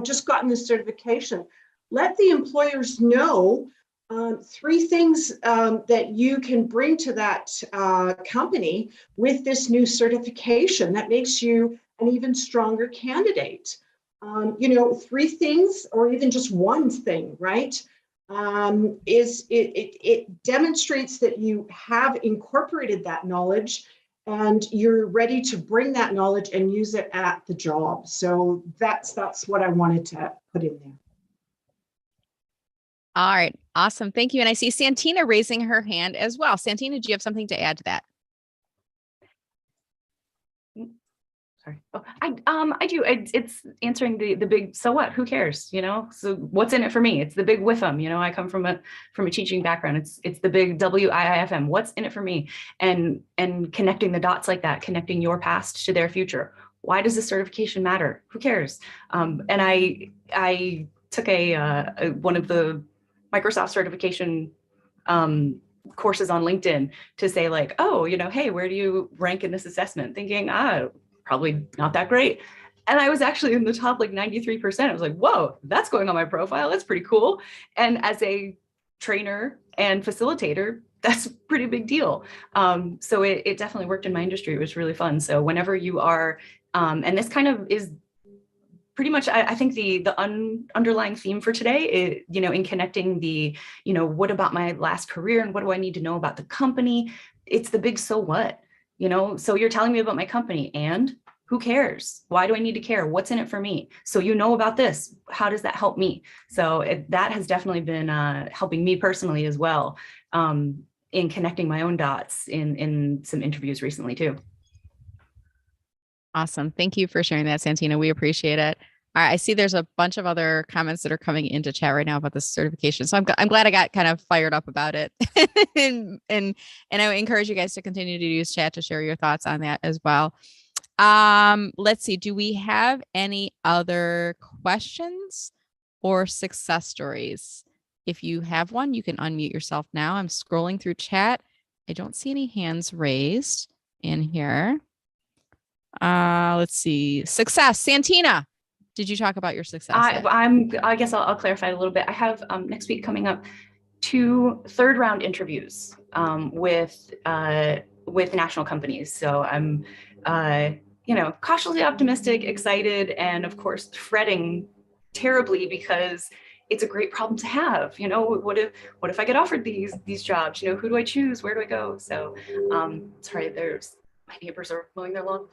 just gotten this certification, let the employers know 3 things that you can bring to that company with this new certification that makes you an even stronger candidate. 3 things or even just one thing, right? It demonstrates that you have incorporated that knowledge and you're ready to bring that knowledge and use it at the job. So that's what I wanted to put in there. All right. Awesome. Thank you. And I see Santina raising her hand as well. Santina, do you have something to add to that? Sorry. Oh, I do. It's answering the big, so what, who cares? So what's in it for me? It's the big with them. I come from a teaching background. It's the big WIIFM. What's in it for me? And connecting the dots like that, connecting your past to their future. Why does this certification matter? Who cares? And I took one of the Microsoft certification courses on LinkedIn to say like, oh, hey, where do you rank in this assessment? Thinking, probably not that great. And I was actually in the top like 93%. I was like, whoa, that's going on my profile. That's pretty cool. And as a trainer and facilitator, that's a pretty big deal. So it definitely worked in my industry. It was really fun. So whenever you are, and this kind of is pretty much, I think the underlying theme for today is, in connecting the, what about my last career and what do I need to know about the company? It's the big, so what, so you're telling me about my company and who cares? Why do I need to care? What's in it for me? So about this, how does that help me? So that has definitely been helping me personally as well in connecting my own dots in some interviews recently too. Awesome. Thank you for sharing that, Santina. We appreciate it. All right. I see there's a bunch of other comments that are coming into chat right now about this certification. So I'm glad I got kind of fired up about it. and I encourage you guys to continue to use chat to share your thoughts on that as well. Let's see. Do we have any other questions or success stories? If you have one, you can unmute yourself now. I'm scrolling through chat. I don't see any hands raised in here. Let's see. Success. Santina, did you talk about your success? I guess I'll clarify a little bit. I have next week coming up 2 third-round interviews with national companies. So I'm cautiously optimistic, excited, and of course fretting terribly because it's a great problem to have. What if I get offered these jobs? Who do I choose? Where do I go? So sorry, there's my neighbors are mowing their lawn.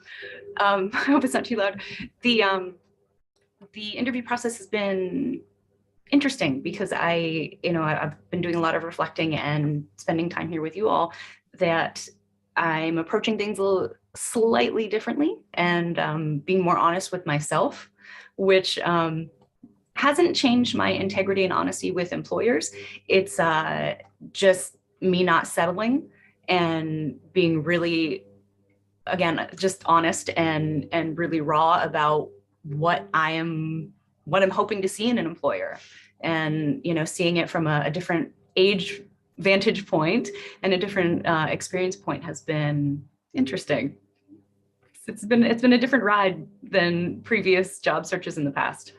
I hope it's not too loud. The interview process has been interesting because I've been doing a lot of reflecting and spending time here with you all, that I'm approaching things slightly differently and being more honest with myself, which hasn't changed my integrity and honesty with employers. It's just me not settling and being really, again, just honest and really raw about what I'm hoping to see in an employer, and seeing it from a different age vantage point and a different experience point has been interesting. It's been a different ride than previous job searches in the past.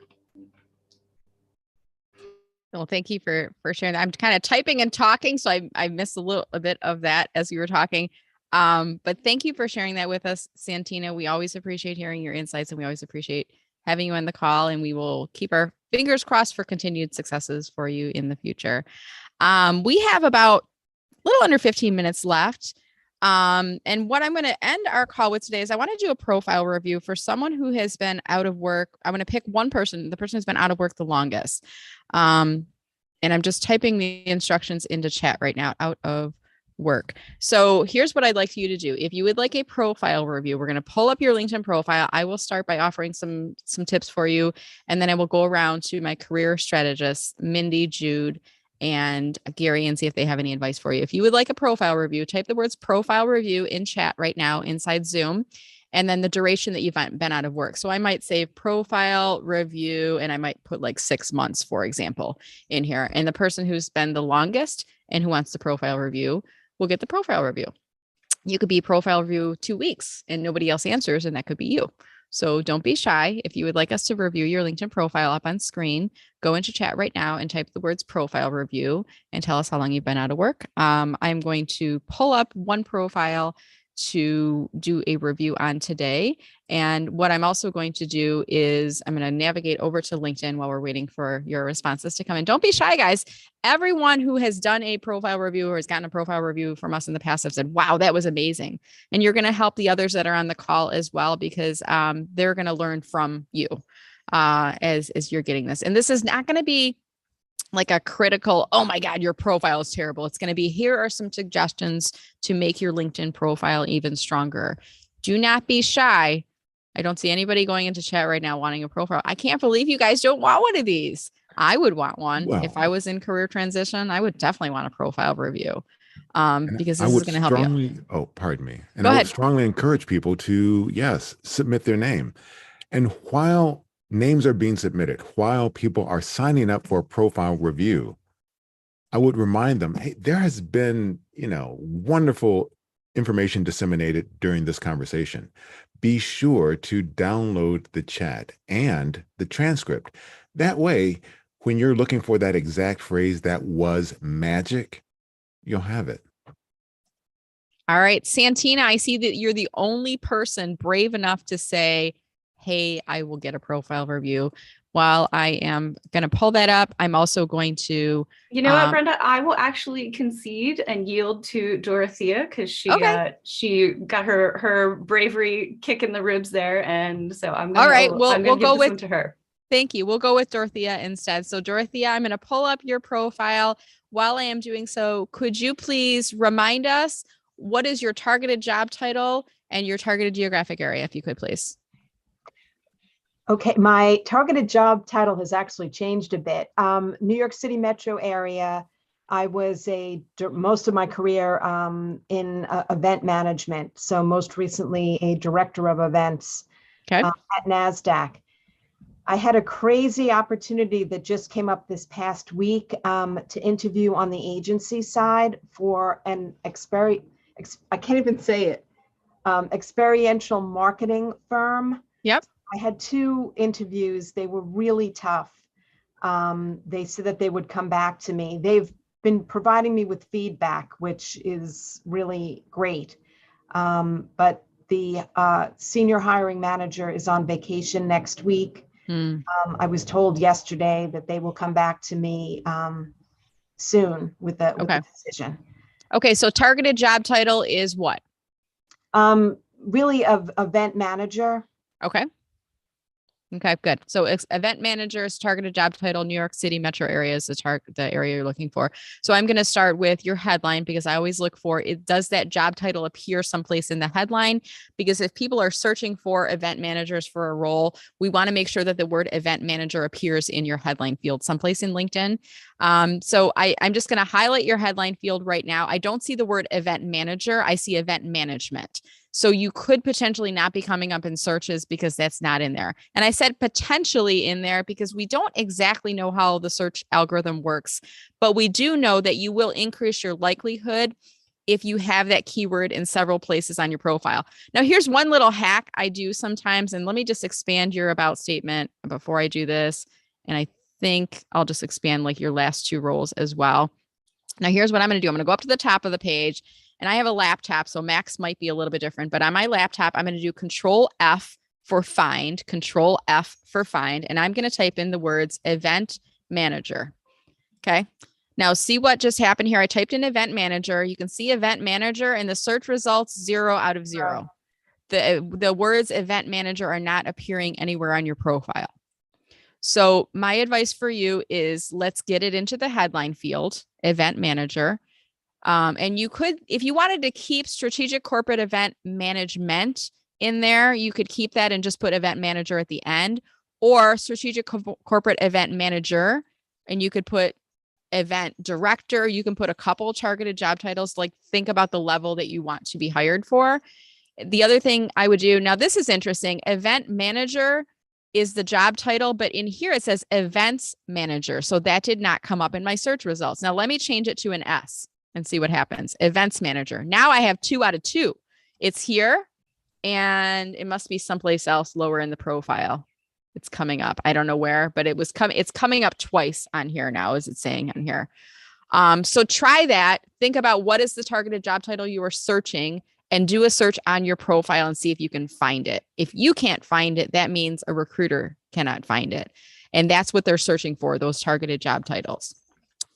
Well, thank you for sharing that. I'm kind of typing and talking, so I missed a bit of that as you were talking. But thank you for sharing that with us, Santina. We always appreciate hearing your insights, and we always appreciate having you on the call, and we will keep our fingers crossed for continued successes for you in the future. We have about a little under 15 minutes left. And what I'm going to end our call with today is I want to do a profile review for someone who has been out of work. I'm going to pick one person, the person who's been out of work the longest. And I'm just typing the instructions into chat right now, out of work. So here's what I'd like for you to do. If you would like a profile review, we're going to pull up your LinkedIn profile. I will start by offering some tips for you, and then I will go around to my career strategists, Mindy, Jude, and Gary, and see if they have any advice for you. If you would like a profile review, type the words profile review in chat right now inside Zoom, and then the duration that you've been out of work. So I might say profile review, and I might put like 6 months, for example, in here. And the person who's been the longest and who wants the profile review will get the profile review. You could be profile review 2 weeks and nobody else answers, and that could be you. So don't be shy. If you would like us to review your LinkedIn profile up on screen, go into chat right now and type the words profile review and tell us how long you've been out of work. I'm going to pull up one profile to do a review on today. And what I'm also going to do is I'm going to navigate over to LinkedIn while we're waiting for your responses to come in. Don't be shy, guys. Everyone who has done a profile review or has gotten a profile review from us in the past have said, wow, that was amazing. And you're going to help the others that are on the call as well, because they're going to learn from you as you're getting this. And this is not going to be like a critical, oh my God, your profile is terrible. It's going to be, here are some suggestions to make your LinkedIn profile even stronger. Do not be shy. I don't see anybody going into chat right now wanting a profile. I can't believe you guys don't want one of these. I would want one. Well, if I was in career transition, I would definitely want a profile review because this I is would going to help you. strongly, oh, pardon me. And Go I would ahead. strongly encourage people to, yes, submit their name. And while names are being submitted, while people are signing up for a profile review, I would remind them, hey, there has been, wonderful information disseminated during this conversation. Be sure to download the chat and the transcript. That way, when you're looking for that exact phrase that was magic, you'll have it. All right, Santina, I see that you're the only person brave enough to say, hey, I will get a profile review. While I am going to pull that up, I'm also going to... You know what, Brenda? I will actually concede and yield to Dorothea, because she got her bravery kick in the ribs there. And so I'm going to give this one to her. Thank you. We'll go with Dorothea instead. So Dorothea, I'm going to pull up your profile. While I am doing so, could you please remind us, what is your targeted job title and your targeted geographic area, if you could, please? Okay, my targeted job title has actually changed a bit. New York City metro area. I was most of my career in event management. So most recently a director of events at NASDAQ. I had a crazy opportunity that just came up this past week to interview on the agency side for an I can't even say it, experiential marketing firm. Yep. I had 2 interviews. They were really tough. They said that they would come back to me. They've been providing me with feedback, which is really great. But the senior hiring manager is on vacation next week. I was told yesterday that they will come back to me soon with the decision. Okay, so targeted job title is what? really of event manager. Okay. Okay, good. So event managers, targeted job title, New York City metro area is the area you're looking for. So I'm going to start with your headline because I always look for it. Does that job title appear someplace in the headline? Because if people are searching for event managers for a role, we want to make sure that the word event manager appears in your headline field someplace in LinkedIn. So I'm just going to highlight your headline field right now. I don't see the word event manager. I see event management. So you could potentially not be coming up in searches because that's not in there. And I said potentially in there because we don't exactly know how the search algorithm works, but we do know that you will increase your likelihood if you have that keyword in several places on your profile. Now, here's one little hack I do sometimes, and let me just expand your about statement before I do this. And I think I'll just expand like your last two roles as well. Now, here's what I'm going to do. I'm going to go up to the top of the page. And I have a laptop, so Macs might be a little bit different, but on my laptop, I'm going to do Control F for find, Control F for find, and I'm going to type in the words event manager. Okay. Now see what just happened here. I typed in event manager. You can see event manager and the search results 0 out of 0. The words event manager are not appearing anywhere on your profile. So my advice for you is let's get it into the headline field, event manager. And you could, if you wanted to keep strategic corporate event management in there, you could keep that and just put event manager at the end, or strategic corporate event manager. And you could put event director. You can put a couple targeted job titles, like think about the level that you want to be hired for. The other thing I would do, now this is interesting, event manager is the job title, but in here it says events manager. So that did not come up in my search results. Now let me change it to an S and see what happens. Events manager. Now I have 2 out of 2. It's here and it must be someplace else lower in the profile. It's coming up. I don't know where, but it's coming up twice on here now, as it's saying on here. So try that. Think about what is the targeted job title you are searching and do a search on your profile and see if you can find it. If you can't find it, that means a recruiter cannot find it. And that's what they're searching for, those targeted job titles.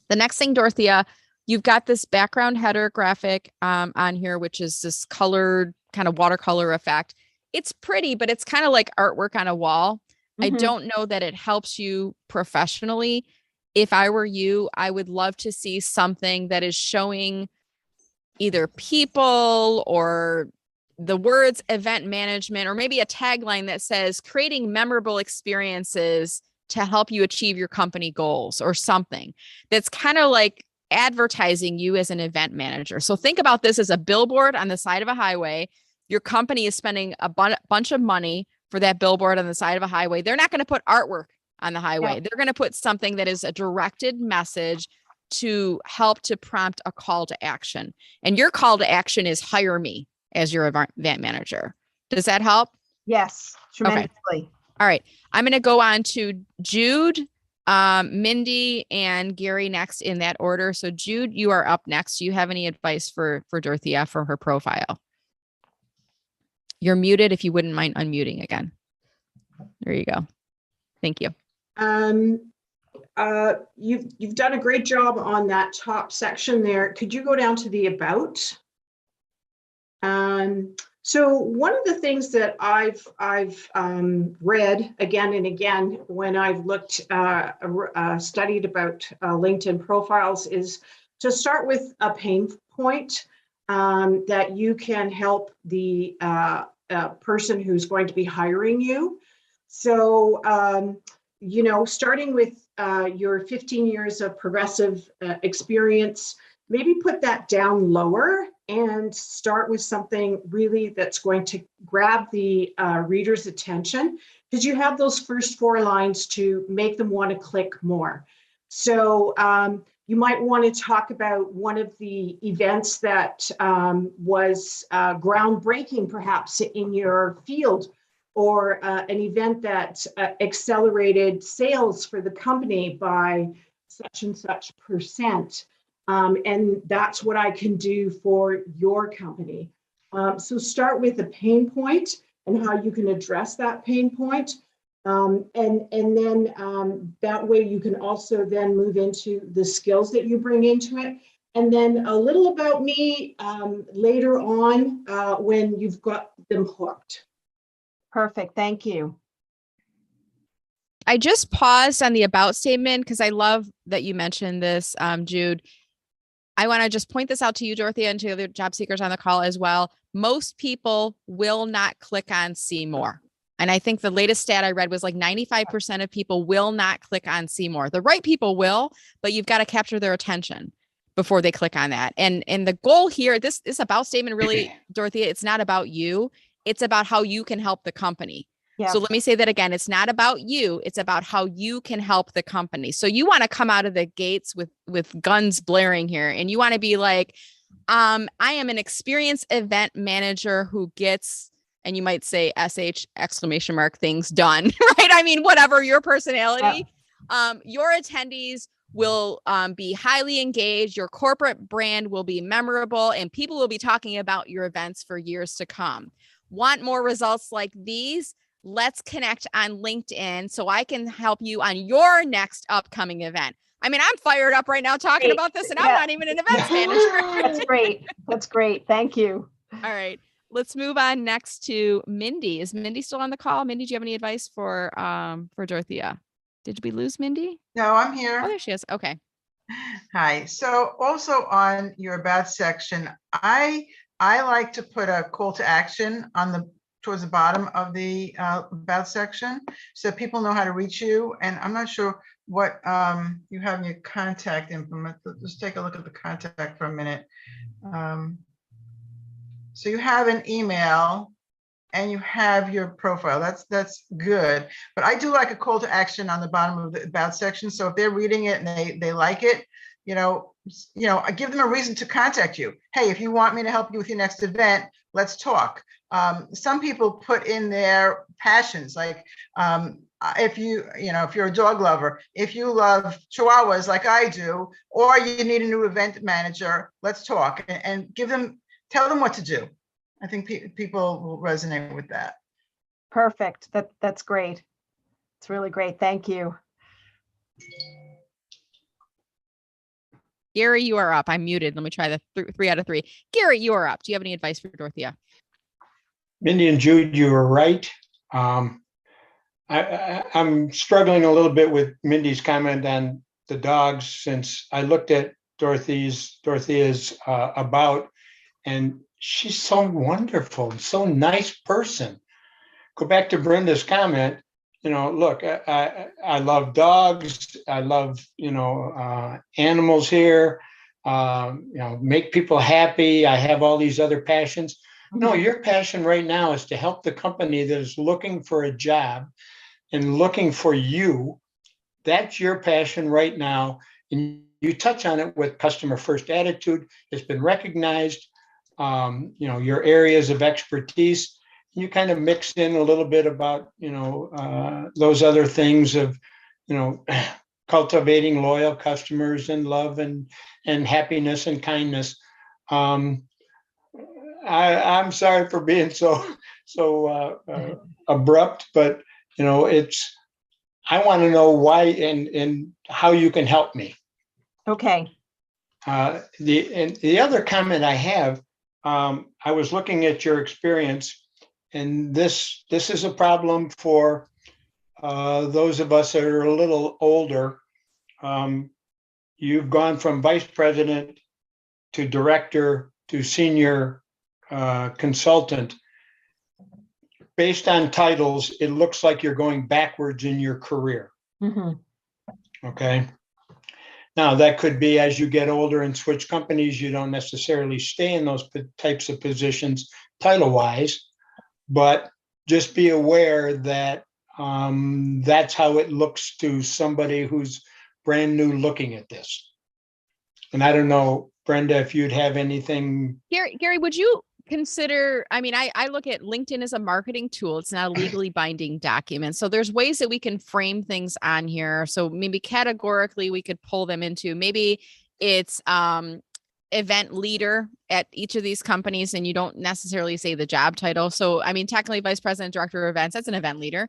The next thing, Dorothea, you've got this background header graphic on here, which is this colored kind of watercolor effect. It's pretty, but it's kind of like artwork on a wall. I don't know that it helps you professionally. If I were you, I would love to see something that is showing either people or the words event management, or maybe a tagline that says creating memorable experiences to help you achieve your company goals, or something that's kind of like advertising you as an event manager. So think about this as a billboard on the side of a highway. Your company is spending a bunch of money for that billboard on the side of a highway. They're not going to put artwork on the highway. They're going to put something that is a directed message to help to prompt a call to action. And your call to action is hire me as your event manager. Does that help? Yes, tremendously. Okay. All right. I'm going to go on to Jude, Mindy, and Gary next in that order. So Jude, you are up next. Do you have any advice for Dorothea for her profile? You're muted if you wouldn't mind unmuting again. There you go. Thank you. You've done a great job on that top section there. Could you go down to the about? So one of the things that I've read again and again when I've looked studied about LinkedIn profiles is to start with a pain point that you can help the person who's going to be hiring you. So starting with your 15 years of progressive experience, maybe put that down lower and start with something really that's going to grab the reader's attention, because you have those first 4 lines to make them want to click more. So you might want to talk about one of the events that was groundbreaking perhaps in your field, or an event that accelerated sales for the company by such and such percent. And that's what I can do for your company. So start with a pain point and how you can address that pain point. And then that way you can also then move into the skills that you bring into it. And then a little about me later on when you've got them hooked. Perfect. Thank you. I just paused on the about statement because I love that you mentioned this, Jude. I want to just point this out to you, Dorothea, and to other job seekers on the call as well. Most people will not click on see more. And I think the latest stat I read was like 95% of people will not click on see more. The right people will, but you've got to capture their attention before they click on that. And the goal here, this about statement really, Dorothea, it's not about you. It's about how you can help the company. Yeah. So let me say that again. It's not about you. It's about how you can help the company. So you want to come out of the gates with guns blaring here. And you want to be like, I am an experienced event manager who gets, and you might say SH exclamation mark things done, right? I mean, whatever your personality, your attendees will be highly engaged. Your corporate brand will be memorable and people will be talking about your events for years to come. Want more results like these? Let's connect on LinkedIn so I can help you on your next upcoming event. I mean, I'm fired up right now talking about this and I'm not even an events manager. That's great. That's great. Thank you. All right. Let's move on next to Mindy. Is Mindy still on the call? Mindy, do you have any advice for Dorothea? Did we lose Mindy? No, I'm here. Oh, there she is. Okay. Hi. So also on your about section, I like to put a call to action on towards the bottom of the about section so people know how to reach you. And I'm not sure what you have in your contact info. Let's take a look at the contact for a minute. So you have an email and you have your profile. That's good. But I do like a call to action on the bottom of the about section. So if they're reading it and they like it, I give them a reason to contact you. Hey, if you want me to help you with your next event, let's talk. Some people put in their passions, like if you're a dog lover, if you love Chihuahuas like I do, or you need a new event manager, let's talk and tell them what to do. I think people will resonate with that. Perfect. That's great. It's really great. Thank you. Gary, you are up. I'm muted. Let me try the 3 out of 3. Gary, you are up. Do you have any advice for Dorothea? Mindy and Jude, you were right. I'm struggling a little bit with Mindy's comment on the dogs since I looked at Dorothea's about, and she's so wonderful, so nice person. Go back to Brenda's comment. Look, I love dogs. I love, animals here, make people happy. I have all these other passions. No, your passion right now is to help the company that is looking for a job and looking for you. That's your passion right now. And you touch on it with customer first attitude. It's been recognized, your areas of expertise. You kind of mix in a little bit about, those other things of, cultivating loyal customers and love and happiness and kindness. I'm sorry for being so abrupt, but I want to know why and how you can help me. Okay. The other comment I have, I was looking at your experience, and this is a problem for those of us that are a little older. You've gone from vice president to director to senior consultant. Based on titles, it looks like you're going backwards in your career. Mm-hmm. Okay. Now, that could be as you get older and switch companies, you don't necessarily stay in those types of positions title-wise, but just be aware that that's how it looks to somebody who's brand new looking at this. And I don't know, Brenda, if you'd have anything. Gary, would you consider, I look at LinkedIn as a marketing tool. It's not a legally binding document. So there's ways that we can frame things on here. So maybe categorically we could pull them into, maybe it's event leader at each of these companies, and you don't necessarily say the job title. So, technically vice president, director of events, that's an event leader.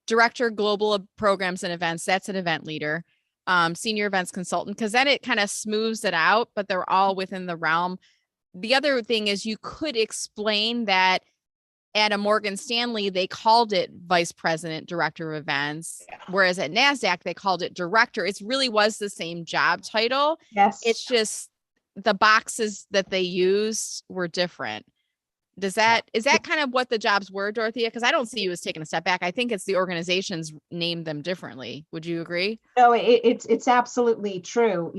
Director, global programs and events, that's an event leader. senior events consultant, because then it kind of smooths it out, but they're all within the realm. The other thing is you could explain that at a Morgan Stanley, they called it vice president, director of events, whereas at NASDAQ, they called it director. It really was the same job title. Yes. It's just the boxes that they used were different. Is that kind of what the jobs were, Dorothea? Because I don't see you as taking a step back. I think it's the organizations named them differently. Would you agree? No, it's absolutely true.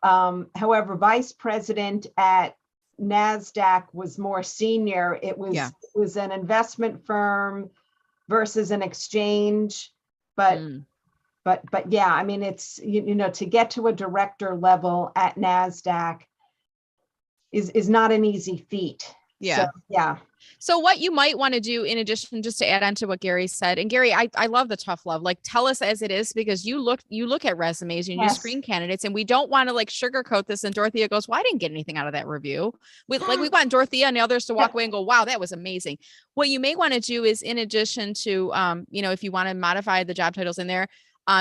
However, vice president at NASDAQ was more senior. It was an investment firm versus an exchange. But yeah, I mean, it's, to get to a director level at NASDAQ is not an easy feat. Yeah. So, yeah. So what you might want to do, in addition, just to add on to what Gary said, and Gary, I love the tough love, like tell us as it is, because you look at resumes and you screen candidates, and we don't want to like sugarcoat this. And Dorothea goes, well, I didn't get anything out of that review. We want Dorothea and the others to walk away and go, wow, that was amazing. What you may want to do is, in addition to, if you want to modify the job titles in there,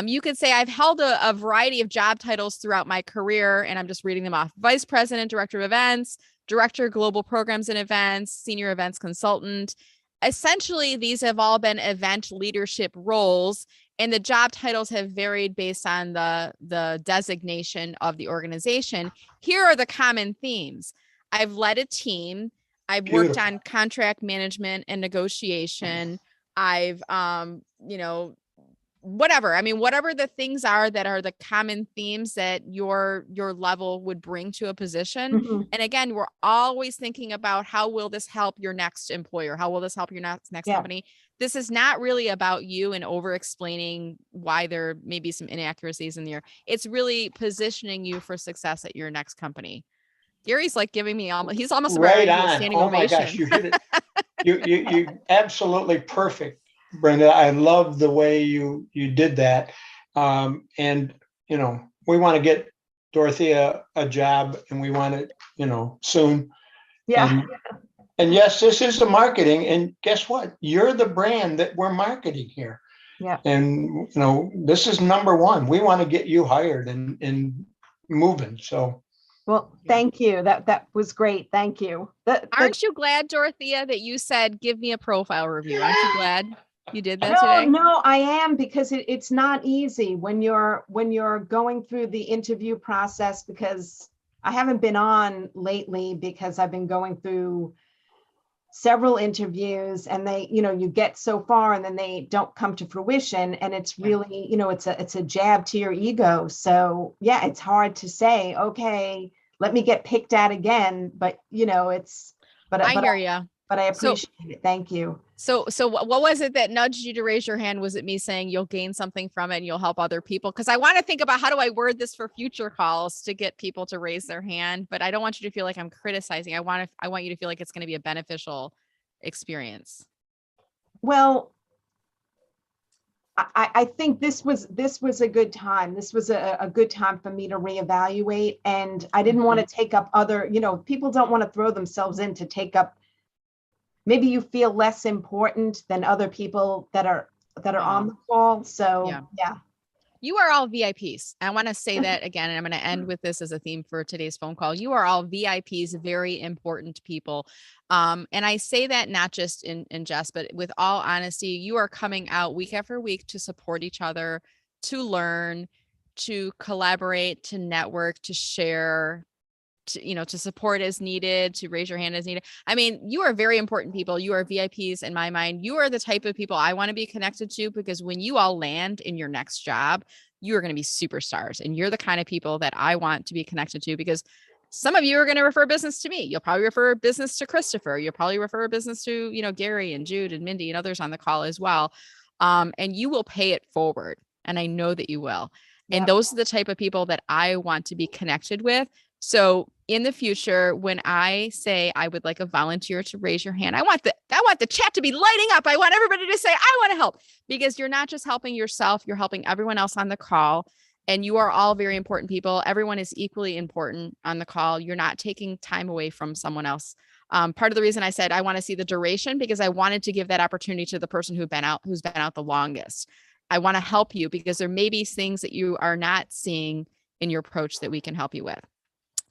you could say I've held a variety of job titles throughout my career, and I'm just reading them off: vice president, director of events, director, global programs and events, senior events consultant. Essentially, these have all been event leadership roles, and the job titles have varied based on the designation of the organization. Here are the common themes. I've led a team. I've worked on contract management and negotiation. I've, whatever. I mean, whatever the things are that are the common themes that your level would bring to a position. Mhm. And again, we're always thinking about how will this help your next employer? How will this help your next company? This is not really about you and over explaining why there may be some inaccuracies in there. It's really positioning you for success at your next company. Gary's like giving me he's almost right about on. standing Oh ovation. my gosh, you hit it. You absolutely perfect, Brenda. I love the way you did that. And we want to get Dorothea a job, and we want it, soon. Yeah. And yes, this is the marketing. And guess what? You're the brand that we're marketing here. Yeah. And this is number one. We want to get you hired and moving. So. Well, thank you. That was great. Thank you. Aren't you glad, Dorothea, that you said, give me a profile review? Aren't you glad you did that No, today? no, I am, because it's not easy when you're going through the interview process, because I haven't been on lately because I've been going through several interviews, and they, you get so far and then they don't come to fruition, and it's really, it's a jab to your ego. So yeah, it's hard to say, okay, let me get picked at again, but I hear you. But I appreciate it. Thank you. So what was it that nudged you to raise your hand? Was it me saying you'll gain something from it and you'll help other people? Because I want to think about how do I word this for future calls to get people to raise their hand, but I don't want you to feel like I'm criticizing. I want you to feel like it's going to be a beneficial experience. Well, I think this was a good time. This was a good time for me to reevaluate, and I didn't want to take up other, people don't want to throw themselves in to take up. Maybe you feel less important than other people that are on the call. So yeah. You are all VIPs. I want to say that again, and I'm going to end with this as a theme for today's phone call. You are all VIPs, very important people. And I say that not just in jest, but with all honesty, you are coming out week after week to support each other, to learn, to collaborate, to network, to share, to support as needed, to raise your hand as needed. I mean, you are very important people. You are VIPs in my mind. You are the type of people I want to be connected to, because when you all land in your next job, you are going to be superstars, and you're the kind of people that I want to be connected to, because some of you are going to refer business to me. You'll probably refer business to Christopher. You'll probably refer business to, Gary and Jude and Mindy and others on the call as well. And you will pay it forward. And I know that you will. And those are the type of people that I want to be connected with. So in the future, when I say I would like a volunteer to raise your hand, I want the chat to be lighting up. I want everybody to say, I want to help, because you're not just helping yourself, you're helping everyone else on the call. And you are all very important people. Everyone is equally important on the call. You're not taking time away from someone else. Part of the reason I said I want to see the duration, because I wanted to give that opportunity to the person who's been out the longest. I want to help you because there may be things that you are not seeing in your approach that we can help you with.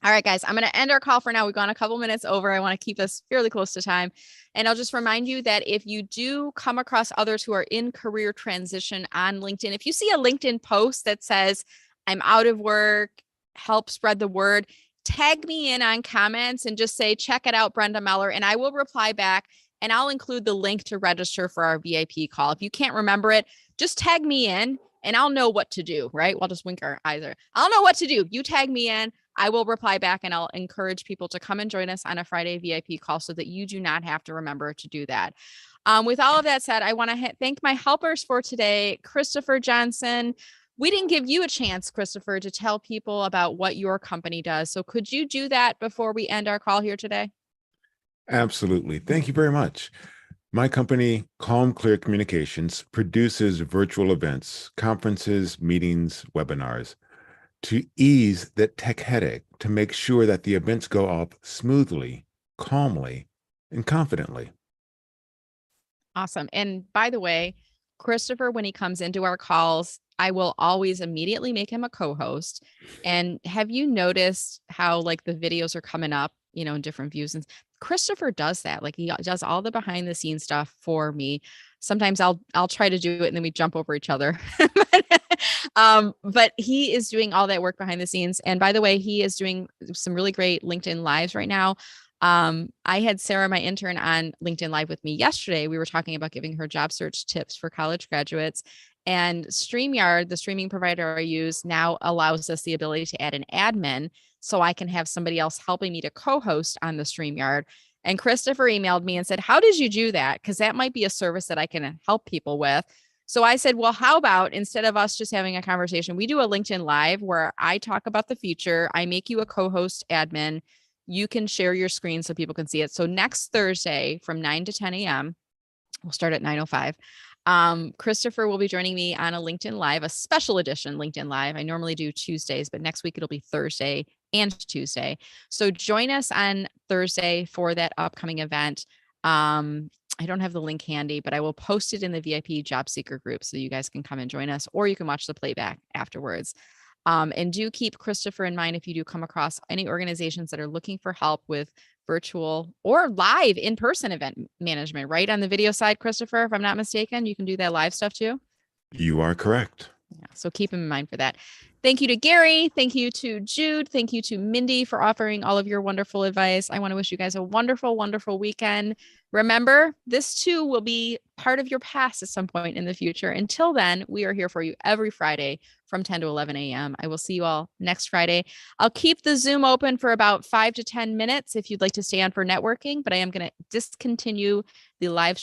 All right, guys, I'm going to end our call for now. We've gone a couple minutes over. I want to keep us fairly close to time. And I'll just remind you that if you do come across others who are in career transition on LinkedIn, if you see a LinkedIn post that says, I'm out of work, help spread the word, tag me in on comments and just say, check it out, Brenda Meller, and I will reply back. And I'll include the link to register for our VIP call. If you can't remember it, just tag me in and I'll know what to do, right? We'll just wink our eyes there. I'll know what to do. You tag me in, I will reply back, and I'll encourage people to come and join us on a Friday VIP call so that you do not have to remember to do that. With all of that said, I want to thank my helpers for today, Christopher Johnson. We didn't give you a chance, Christopher, to tell people about what your company does. So could you do that before we end our call here today? Absolutely. Thank you very much. My company, Calm Clear Communications, produces virtual events, conferences, meetings, webinars to ease the tech headache, to make sure that the events go off smoothly, calmly, and confidently. Awesome. And by the way, Christopher, when he comes into our calls, I will always immediately make him a co-host. And have you noticed how like the videos are coming up, in different views? And Christopher does that. Like he does all the behind the scenes stuff for me. Sometimes I'll try to do it and then we jump over each other. But he is doing all that work behind the scenes. And by the way, he is doing some really great LinkedIn lives right now. I had Sarah, my intern, on LinkedIn Live with me yesterday. We were talking about giving her job search tips for college graduates. And StreamYard, the streaming provider I use, now allows us the ability to add an admin so I can have somebody else helping me to co-host on the StreamYard. And Christopher emailed me and said, how did you do that? Because that might be a service that I can help people with. So I said, well, how about instead of us just having a conversation, we do a LinkedIn Live where I talk about the future. I make you a co-host admin. You can share your screen so people can see it. So next Thursday from 9 to 10 a.m., we'll start at 9:05. Christopher will be joining me on a LinkedIn Live, a special edition LinkedIn Live. I normally do Tuesdays, but next week it'll be Thursday and Tuesday. So join us on Thursday for that upcoming event. I don't have the link handy, but I will post it in the VIP job seeker group so you guys can come and join us, or you can watch the playback afterwards. And do keep Christopher in mind if you do come across any organizations that are looking for help with virtual or live in-person event management, right? On the video side, Christopher, if I'm not mistaken, you can do that live stuff too. You are correct. Yeah, so keep him in mind for that. Thank you to Gary. Thank you to Jude. Thank you to Mindy for offering all of your wonderful advice. I want to wish you guys a wonderful, wonderful weekend. Remember, this too will be part of your past at some point in the future. Until then, we are here for you every Friday from 10 to 11 a.m. I will see you all next Friday. I'll keep the Zoom open for about 5 to 10 minutes if you'd like to stay on for networking, but I am going to discontinue the live